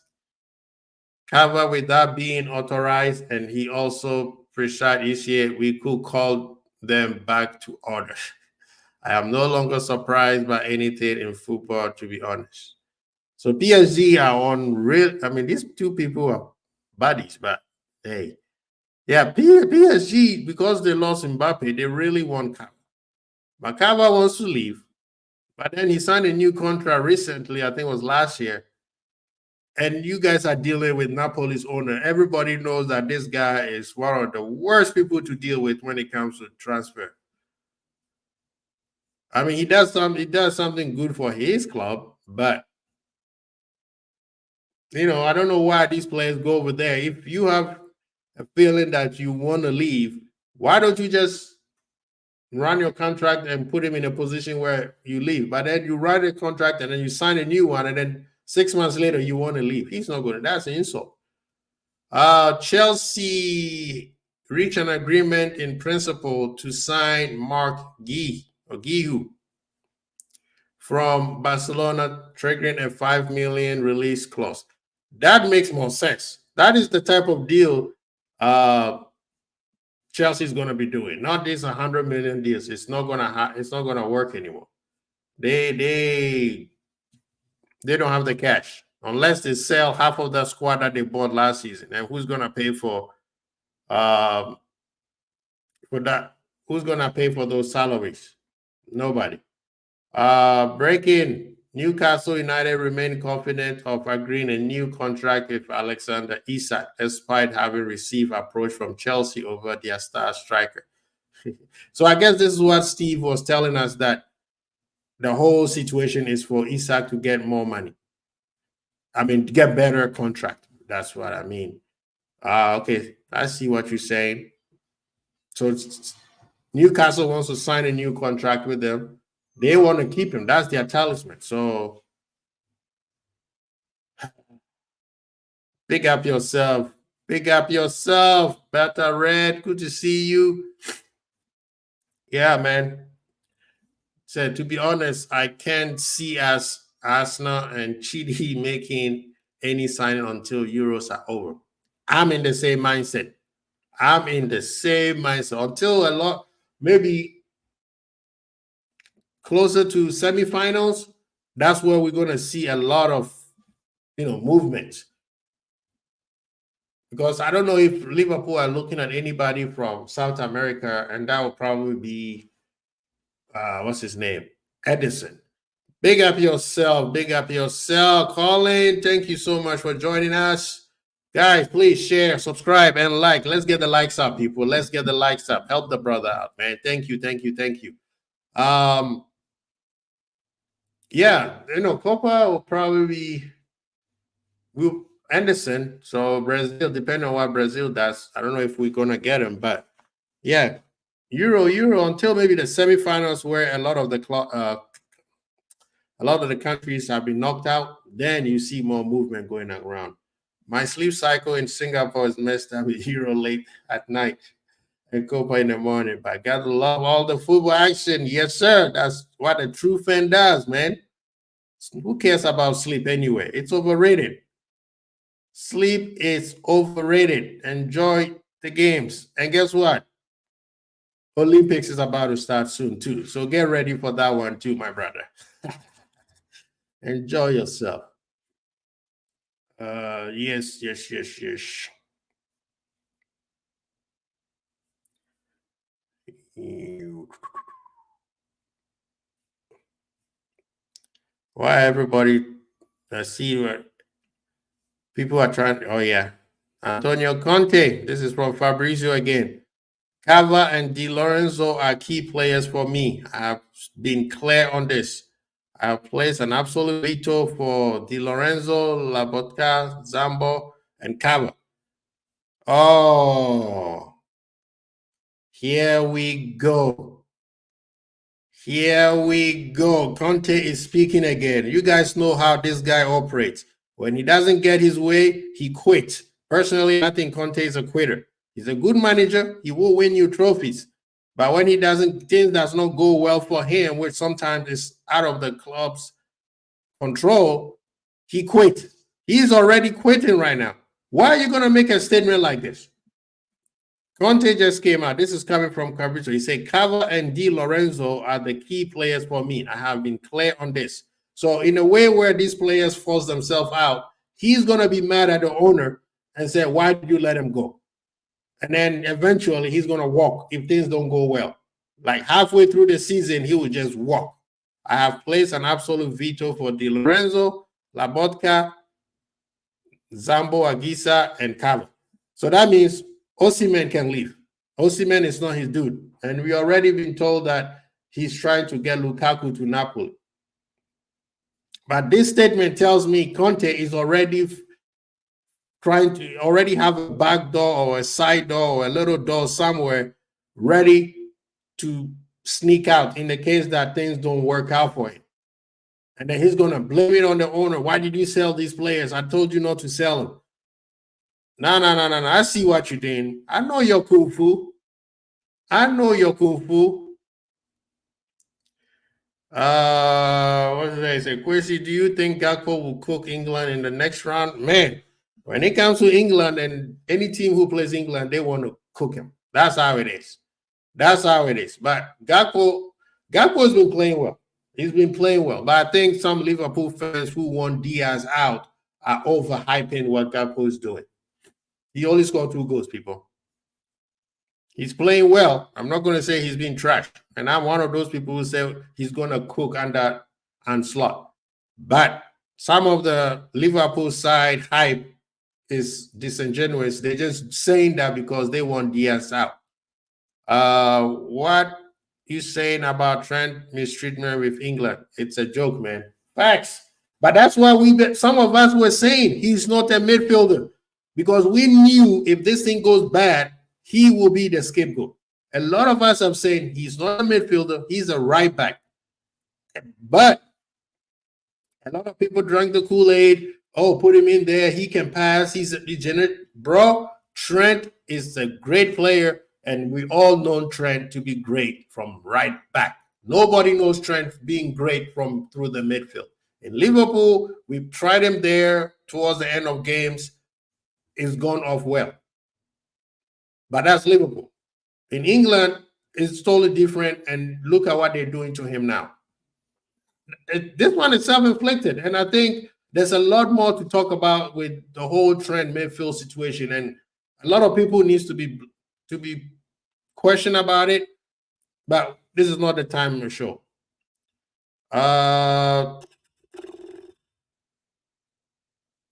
cover without being authorized, and he also preside ECA, we could call them back to order. I am no longer surprised by anything in football, to be honest. So PSG are on real. I mean, these two people are buddies, but hey, yeah, PSG, because they lost Mbappe, they really want Kava. But Kava wants to leave, but then he signed a new contract recently. I think it was last year. And you guys are dealing with Napoli's owner. Everybody knows that this guy is one of the worst people to deal with when it comes to transfer. I mean, he does something good for his club, but I don't know why these players go over there. If you have a feeling that you want to leave, why don't you just run your contract and put him in a position where you leave? But then you write a contract and then you sign a new one, and then 6 months later you want to leave. He's not going to. That's an insult. Chelsea reached an agreement in principle to sign Mark Guihu from Barcelona, triggering a 5 million release clause. That makes more sense. That is the type of deal Chelsea is going to be doing. Not these 100 million deals. It's not gonna work anymore. They don't have the cash unless they sell half of the squad that they bought last season. And who's gonna pay for that? Who's gonna pay for those salaries? Nobody. Breaking. Newcastle United remain confident of agreeing a new contract with Alexander Isak, despite having received approach from Chelsea over their star striker. So I guess this is what Steve was telling us, that the whole situation is for Isak to get more money. I mean, to get better contract. That's what I mean. Okay, I see what you're saying. So Newcastle wants to sign a new contract with them. They want to keep him. That's their talisman. So big up yourself. Big up yourself. Better Red. Good to see you. Yeah, man. So to be honest, I can't see us Arsenal and Chidi making any signing until Euros are over. I'm in the same mindset. Until maybe closer to semifinals. That's where we're going to see a lot of movement. Because I don't know if Liverpool are looking at anybody from South America, and that will probably be what's his name? Edison. Big up yourself. Big up yourself. Colin, thank you so much for joining us. Guys, please share, subscribe, and like. Let's get the likes up, people. Let's get the likes up. Help the brother out, man. Thank you, thank you, thank you. Yeah, Copa will probably be Anderson. So Brazil, depending on what Brazil does, I don't know if we're gonna get him, but yeah, Euro until maybe the semifinals, where a lot of the countries have been knocked out. Then you see more movement going around. My sleep cycle in Singapore is messed up with Euro late at night. and Copa in the morning. But I gotta love all the football action. Yes, sir. That's what a true fan does, man. Who cares about sleep anyway? It's overrated. Sleep is overrated. Enjoy the games. And guess what? Olympics is about to start soon too. So get ready for that one too, my brother. Enjoy yourself. Yes. Why everybody? I see what people are trying. Oh yeah, Antonio Conte. This is from Fabrizio again. Cava and Di Lorenzo are key players for me. I have been clear on this. I have placed an absolute veto for Di Lorenzo, Labotka, Zambo, and Cava. Oh, here we go. Here we go. Conte is speaking again. You guys know how this guy operates. When he doesn't get his way, he quits. Personally, I think Conte is a quitter. He's a good manager. He will win you trophies. But when he doesn't, things does not go well for him, which sometimes is out of the club's control, he quit. He's already quitting right now. Why are you going to make a statement like this? Conte just came out. This is coming from Cabrito. He said, Cava and Di Lorenzo are the key players for me. I have been clear on this. So in a way where these players force themselves out, he's going to be mad at the owner and say, why did you let him go? And then eventually he's going to walk if things don't go well. Like halfway through the season, he will just walk. I have placed an absolute veto for Di Lorenzo, Labotka, Zambo, Agisa, and Cava. So that means Osimhen can leave. Osimhen is not his dude. And we already been told that he's trying to get Lukaku to Napoli. But this statement tells me Conte is already trying to have a back door or a side door or a little door somewhere ready to sneak out in the case that things don't work out for him. And then he's going to blame it on the owner. Why did you sell these players? I told you not to sell them. No. I see what you're doing. I know your kung fu. What did I say? Quincy, do you think Gakpo will cook England in the next round? Man, when it comes to England and any team who plays England, they want to cook him. That's how it is. But Gakpo has been playing well. He's been playing well. But I think some Liverpool fans who want Diaz out are overhyping what Gakpo is doing. He only scored 2 goals, people. He's playing well. I'm not going to say he's being trashed. And I'm one of those people who say he's going to cook under Anslot. But some of the Liverpool side hype is disingenuous. They're just saying that because they want Diaz out. What you saying about Trent mistreatment with England? It's a joke, man. Facts. But that's why some of us were saying he's not a midfielder. Because we knew if this thing goes bad, he will be the scapegoat. A lot of us have said he's not a midfielder, he's a right back. But a lot of people drank the Kool-Aid. Oh, put him in there. He can pass. He's a degenerate. Bro, Trent is a great player, and we all know Trent to be great from right back. Nobody knows Trent being great from through the midfield. In Liverpool, we've tried him there towards the end of games. It's gone off well. But that's Liverpool. In England, it's totally different, and look at what they're doing to him now. This one is self-inflicted, and I think there's a lot more to talk about with the whole Trent midfield situation, and a lot of people needs to be questioned about it, but this is not the time to show.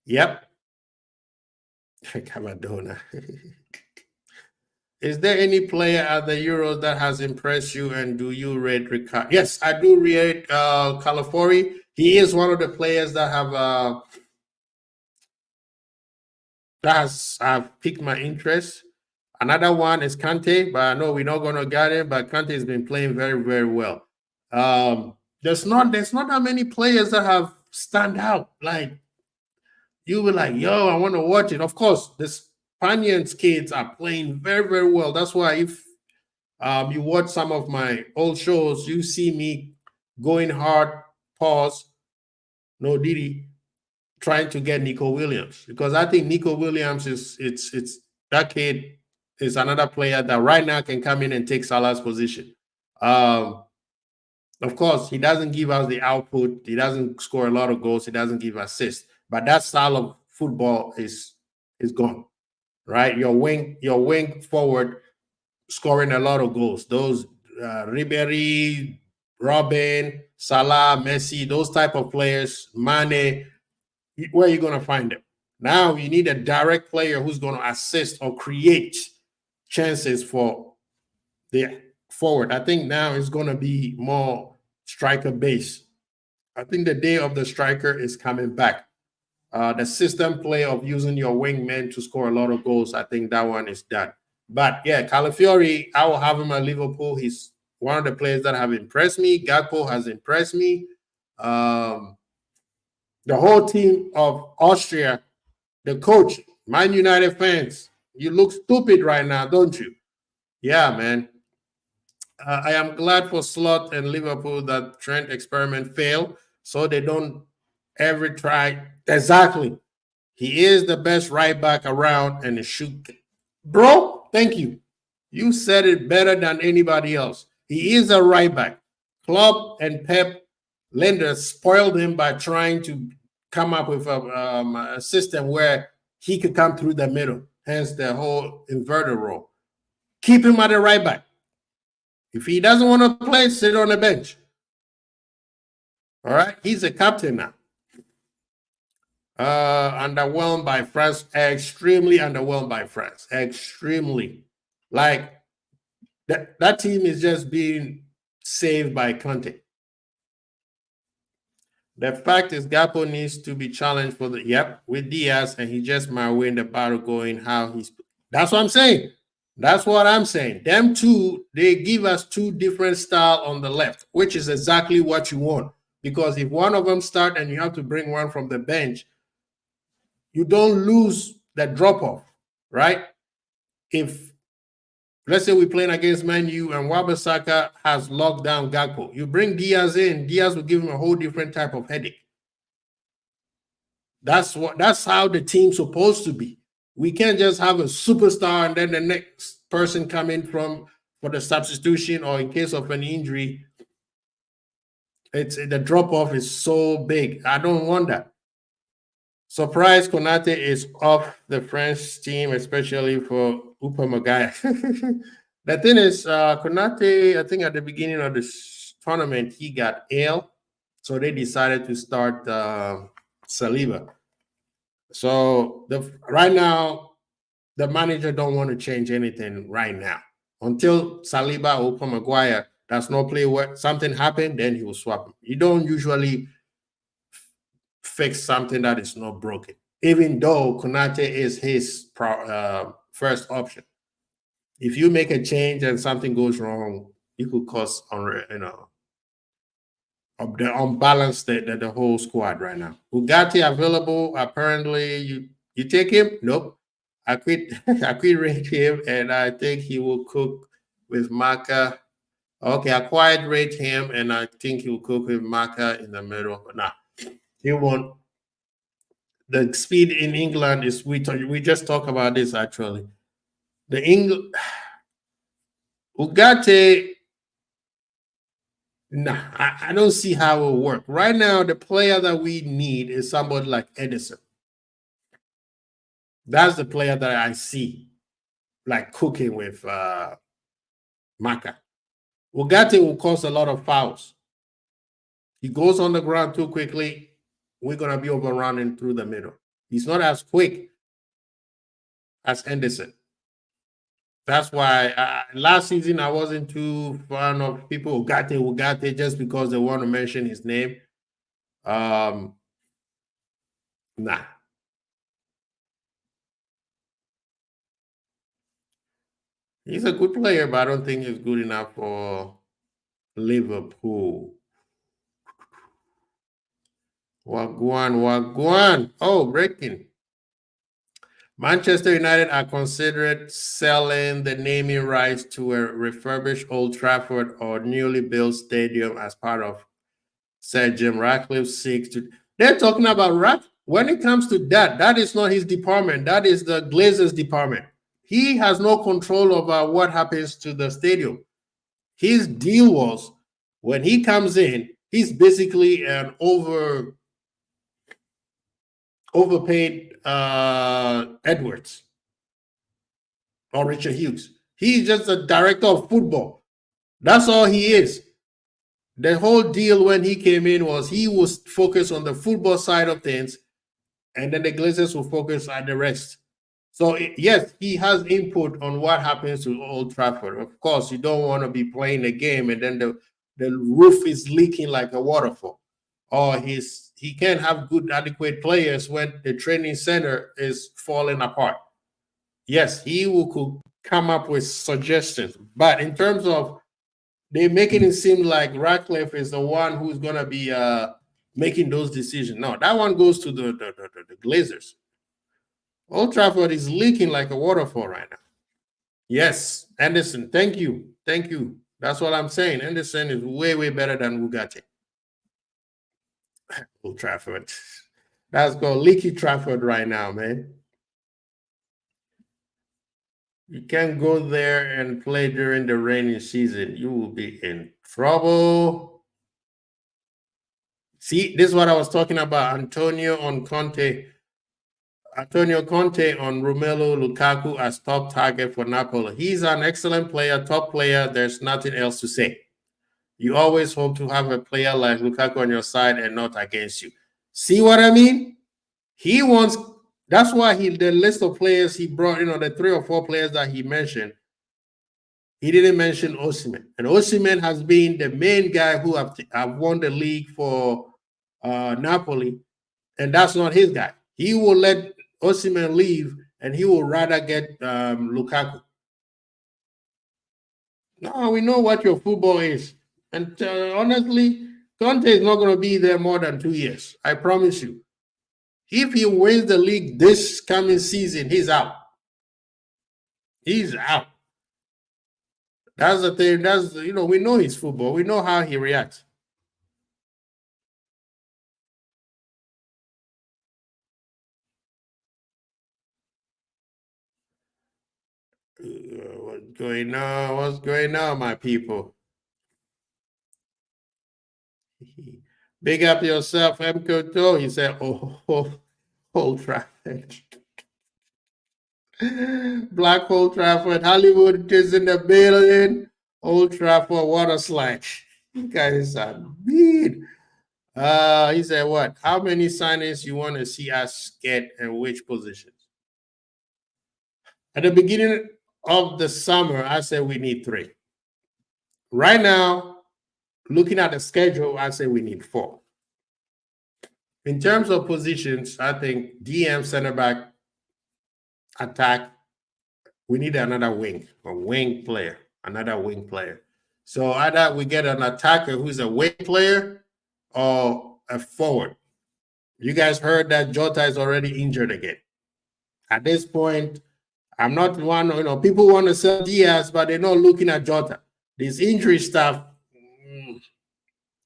Yep. Camadona. Is there any player at the Euros that has impressed you, and do you rate Ricard? Yes, I do rate Calafori. He is one of the players that have piqued my interest. Another one is Kante, but I know we're not going to get him, but Kante has been playing very, very well. There's not that many players that have stand out. Like, you were like, yo, I want to watch it. Of course, this Spaniard's kids are playing very, very well. That's why if you watch some of my old shows, you see me going hard, pause, no Didi, trying to get Nico Williams, because I think Nico Williams is it's that kid is another player that right now can come in and take Salah's position. Um, of course, he doesn't give us the output. He doesn't score a lot of goals. He doesn't give assists. But that style of football is gone, right? Your wing forward scoring a lot of goals. Those Ribery, Robin, Salah, Messi, those type of players, Mane, where are you going to find them? Now you need a direct player who's going to assist or create chances for the forward. I think now it's going to be more striker based. I think the day of the striker is coming back. The system play of using your wingmen to score a lot of goals, I think that one is done. But yeah, Calafiori, I will have him at Liverpool. He's one of the players that have impressed me. Gakpo has impressed me. The whole team of Austria, the coach, Man United fans, you look stupid right now, don't you? Yeah, man. I am glad for Slot and Liverpool that Trent experiment failed, so they don't ever try. Exactly. He is the best right back around and the shoot. Bro, thank you. You said it better than anybody else. He is a right back. Klopp and Pep Lenders spoiled him by trying to come up with a system where he could come through the middle, hence the whole inverted role. Keep him at the right back. If he doesn't want to play, sit on the bench. All right, he's a captain now. Underwhelmed by France. Extremely underwhelmed by France. Extremely. Like that team is just being saved by Conte. The fact is, Gakpo needs to be challenged for the with Diaz, and he just might win the battle going how he's. That's what I'm saying. That's what I'm saying. Them two, they give us two different style on the left, which is exactly what you want. Because if one of them start and you have to bring one from the bench, you don't lose the drop off, right? If let's say we're playing against Man U and Wabasaka has locked down Gakpo, you bring Diaz in, Diaz will give him a whole different type of headache. That's how the team's supposed to be. We can't just have a superstar and then the next person come in for the substitution or in case of an injury. The drop off is so big. I don't want that. Surprise, Konate is off the French team, especially for Upamagaya. The thing is, Konate, I think at the beginning of this tournament, he got ill. So they decided to start Saliba. So right now, the manager don't want to change anything right now. Until Saliba or Upamagaya does not play well, something happened, then he will swap him. You don't usually fix something that is not broken, even though Konate is his first option. If you make a change and something goes wrong, it could cause unbalance the whole squad right now. Bugatti available. Apparently, you take him. Nope. I quit. I quit rate him, and I think he will cook with Maka. Okay, I quite rate him, and I think he will cook with Maka in the middle. But nah, he won't. The speed in England is we just talk about this actually. The Ugarte, nah, I don't see how it will work. Right now, the player that we need is somebody like Edison. That's the player that I see like cooking with Maka. Ugarte will cause a lot of fouls. He goes on the ground too quickly. We're gonna be overrunning through the middle. He's not as quick as Anderson. That's why last season I wasn't too fan of people Ugarte just because they want to mention his name. Nah. He's a good player, but I don't think he's good enough for Liverpool. Wagwan. Oh, breaking. Manchester United are considering selling the naming rights to a refurbished Old Trafford or newly built stadium as part of Sir Jim Ratcliffe seeks to. They're talking about when it comes to that, that is not his department. That is the Glazers department. He has no control over what happens to the stadium. His deal was when he comes in, he's basically an overpaid Edwards or Richard Hughes. He's just a director of football. That's all he is. The whole deal when he came in was he was focused on the football side of things, and then the Glazers will focus on the rest. So yes, he has input on what happens to Old Trafford. Of course, you don't want to be playing a game and then the roof is leaking like a waterfall, or he can't have good adequate players when the training center is falling apart. Yes, he will could come up with suggestions, but in terms of they're making it seem like Ratcliffe is the one who's gonna be making those decisions. No, that one goes to the Glazers. Old Trafford is leaking like a waterfall right now. Yes, Anderson. Thank you. Thank you. That's what I'm saying. Anderson is way, way better than Bugatti. Old Trafford. That's called leaky Trafford right now, man. You can't go there and play during the rainy season. You will be in trouble. See, this is what I was talking about. Antonio Conte on Romelu Lukaku as top target for Napoli. He's an excellent player, top player. There's nothing else to say. You always hope to have a player like Lukaku on your side and not against you. See what I mean? He wants. That's why the list of players he brought, the 3 or 4 players that he mentioned, he didn't mention Osimhen. And Osimhen has been the main guy who have won the league for Napoli, and that's not his guy. He will let Osimhen leave, and he will rather get Lukaku. No, we know what your football is. And honestly, Conte is not going to be there more than 2 years. I promise you. If he wins the league this coming season, he's out. He's out. That's the thing. We know his football. We know how he reacts. What's going on? What's going on, my people? Big up yourself, M. Koto. He said, Old Trafford. Black Old Trafford. Hollywood is in the building. Old Trafford water slide. You guys are mean. He said, what? How many signings you want to see us get and which positions? At the beginning of the summer, I said we need 3. Right now, looking at the schedule, I say we need 4. In terms of positions, I think DM, center back, attack, we need another wing player. So either we get an attacker who's a wing player or a forward. You guys heard that Jota is already injured again. At this point, I'm not one, people want to sell Diaz, but they're not looking at Jota. This injury stuff,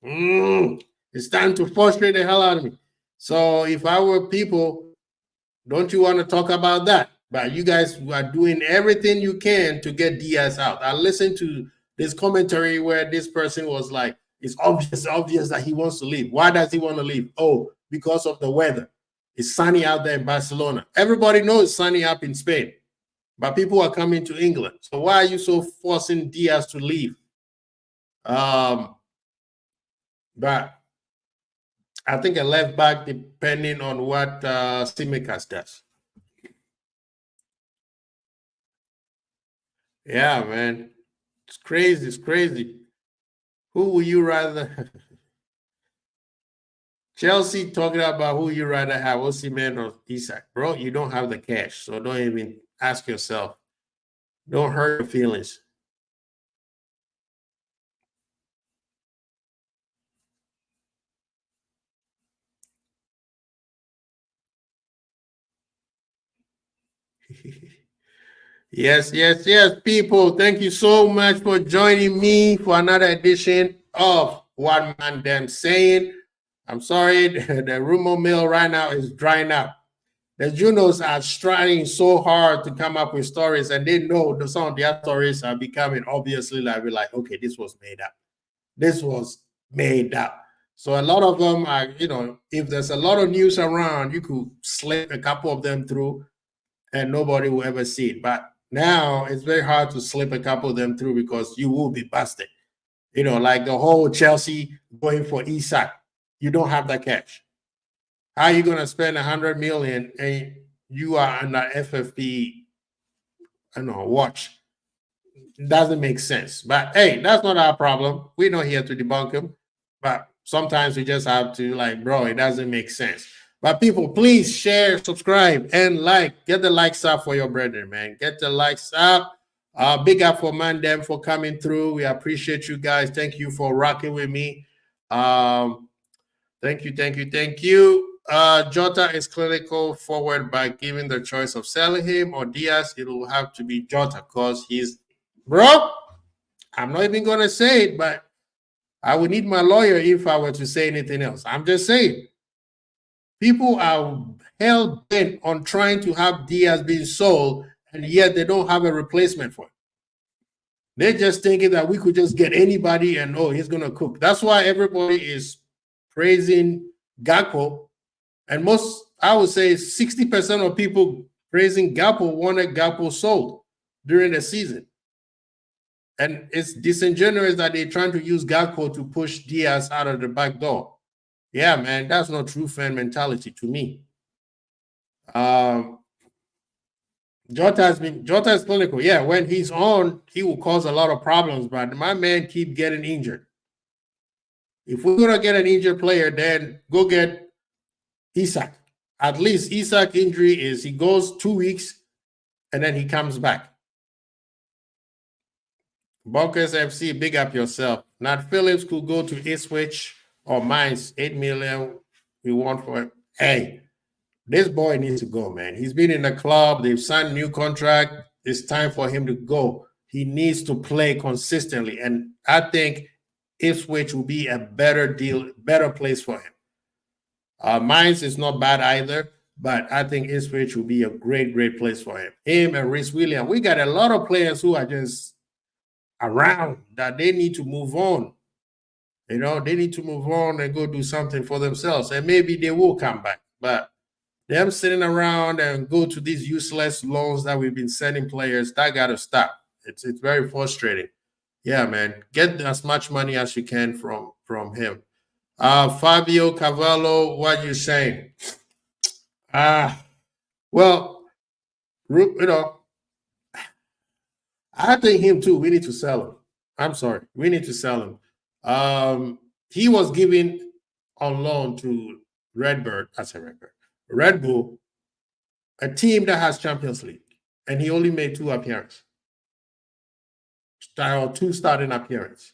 it's time to frustrate the hell out of me. So if I were people, don't you want to talk about that? But you guys are doing everything you can to get Diaz out. I listened to this commentary where this person was like, it's obvious that he wants to leave. Why does he want to leave? Oh, because of the weather. It's sunny out there in Barcelona. Everybody knows it's sunny up in Spain, but people are coming to England. So why are you so forcing Diaz to leave? But I think a left back, depending on what Tsimikas does. Yeah, man. It's crazy. It's crazy. Who would you rather? Chelsea talking about who you rather have, Osimhen or Isak. Bro, you don't have the cash, so don't even ask yourself. Don't hurt your feelings. Yes, yes, yes, people. Thank you so much for joining me for another edition of What ManDem Saying. I'm sorry, the rumor mill right now is drying up. The Junos are trying so hard to come up with stories, and they know that some of their stories are becoming obviously like we're like, okay, this was made up. This was made up. So a lot of them are, if there's a lot of news around, you could slip a couple of them through and nobody will ever see it. But now it's very hard to slip a couple of them through because you will be busted. Like the whole Chelsea going for Isak. You don't have that cash. How are you going to spend 100 million and you are under FFP, watch? It doesn't make sense. But hey, that's not our problem. We're not here to debunk them. But sometimes we just have to bro, it doesn't make sense. But people, please share, subscribe, and like. Get the likes up for your brethren, man. Get the likes up. Big up for ManDem for coming through. We appreciate you guys. Thank you for rocking with me. Thank you, thank you, thank you. Jota is clinical forward by giving the choice of selling him or Diaz. It will have to be Jota because he's, bro, I'm not even going to say it, but I would need my lawyer if I were to say anything else. I'm just saying. People are hell bent on trying to have Diaz being sold, and yet they don't have a replacement for it. They're just thinking that we could just get anybody and, he's going to cook. That's why everybody is praising Gakpo. And I would say 60% of people praising Gakpo wanted Gakpo sold during the season. And it's disingenuous that they're trying to use Gakpo to push Diaz out of the back door. Yeah, man, that's not true fan mentality to me. Jota is clinical. Yeah, when he's on, he will cause a lot of problems, but my man keep getting injured. If we're gonna get an injured player, then go get Isak. At least Isak injury is he goes 2 weeks and then he comes back. Bunkers FC, big up yourself. Nat Phillips could go to Ipswich or Mainz, 8 million we want for him. Hey, this boy needs to go, man. He's been in the club. They've signed a new contract. It's time for him to go. He needs to play consistently. And I think Ipswich will be a better deal, better place for him. Mainz is not bad either, but I think Ipswich will be a great, great place for him. Him and Rhys Williams. We got a lot of players who are just around that they need to move on. They need to move on and go do something for themselves. And maybe they will come back. But them sitting around and go to these useless loans that we've been sending players, that got to stop. It's very frustrating. Yeah, man. Get as much money as you can from him. Fabio Cavallo, what you saying? Well, I think him too. We need to sell him. I'm sorry. We need to sell him. He was given on loan to Red Bull, a team that has Champions League, and he only made 2 appearances. 2 starting appearances.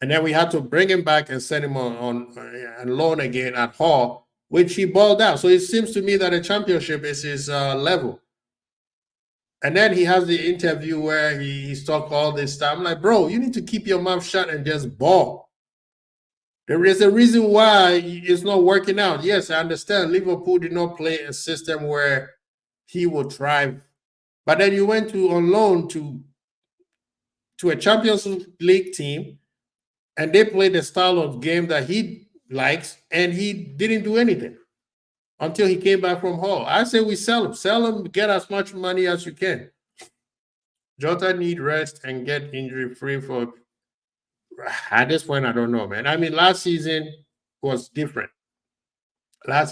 And then we had to bring him back and send him on loan again at Hull, which he balled out. So it seems to me that a championship is his level. And then he has the interview where he's talking all this stuff. I'm like, bro, you need to keep your mouth shut and just ball. There is a reason why it's not working out. Yes, I understand. Liverpool did not play a system where he would thrive. But then you went on loan to a Champions League team, and they played the style of game that he likes, and he didn't do anything until he came back from Hull. I say we sell him. Sell him, get as much money as you can. Jota need rest and get injury-free for... At this point, I don't know, man. I mean, last season was different. But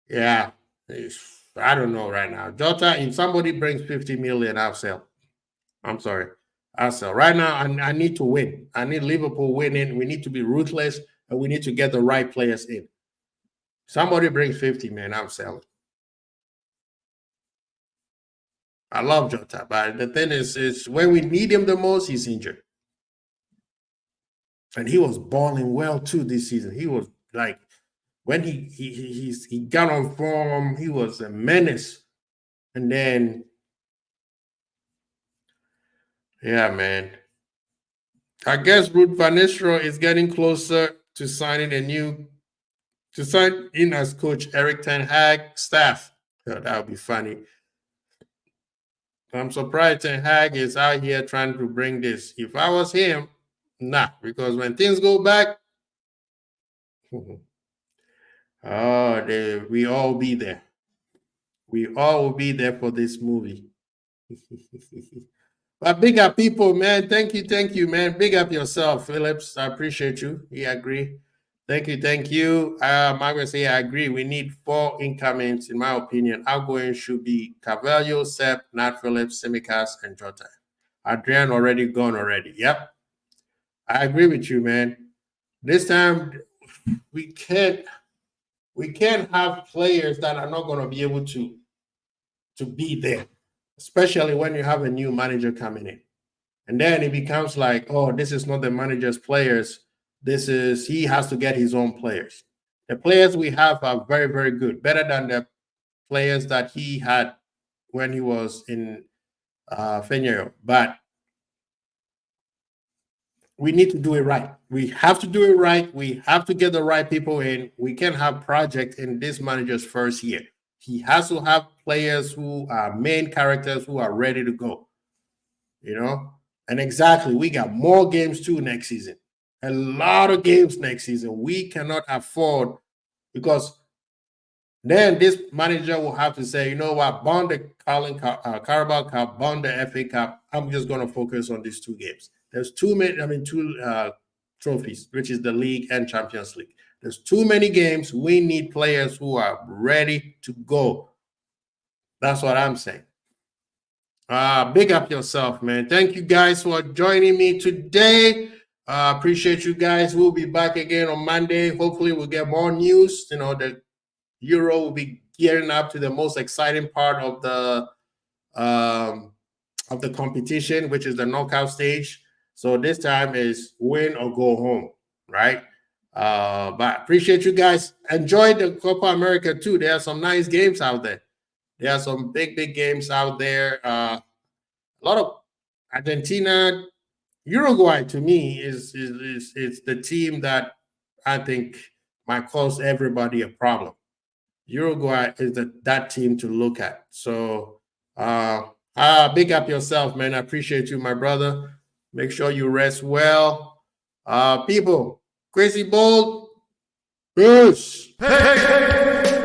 yeah, I don't know right now. Jota, if somebody brings 50 million, I'll sell. I'm sorry. I'll sell. Right now, I need to win. I need Liverpool winning. We need to be ruthless, and we need to get the right players in. Somebody brings 50, man, I'm selling. I love Jota, but the thing is when we need him the most, he's injured. And he was balling well too this season. He was when he got on form, he was a menace. And then, yeah, man. I guess Ruud van Nistelrooy is getting closer to signing to sign in as coach Eric Ten Hag staff. Oh, that would be funny. I'm surprised Ten Hag is out here trying to bring this. If I was him, nah, because when things go back, we all be there. We all will be there for this movie. But big up people, man. Thank you, man. Big up yourself, Phillips. I appreciate you. We agree. Thank you. Margaret say I agree. We need 4 incomings, in my opinion. Outgoing should be Carvalho, Sepp, Nat Phillips, Simicas, and Jota. Adrian already gone already. Yep. I agree with you, man. This time we can't have players that are not going to be able to be there, especially when you have a new manager coming in. And then it becomes like, oh, this is not the manager's players. He has to get his own players. The players we have are very, very good, better than the players that he had when he was in Fenero. But we need to do it right. We have to do it right. We have to get the right people in. We can't have project in this manager's first year. He has to have players who are main characters who are ready to go. And exactly, we got more games too next season. A lot of games next season. We cannot afford, because then this manager will have to say, you know what, bond the Carabao Cup, bond the FA Cup. I'm just going to focus on these 2 games. There's too many, 2 trophies, which is the league and Champions League. There's too many games. We need players who are ready to go. That's what I'm saying. Big up yourself, man. Thank you guys for joining me today. Appreciate you guys. We'll be back again on Monday. Hopefully we'll get more news. The Euro will be gearing up to the most exciting part of the competition, which is the knockout stage. So this time is win or go home, right? But appreciate you guys. Enjoy the Copa America too. There are some nice games out there. There are some big games out there. A lot of Argentina, Uruguay to me is the team that I think might cause everybody a problem. Uruguay is that team to look at. So big up yourself, man. I appreciate you, my brother. Make sure you rest well. People, Crazy Bold. Peace. Hey.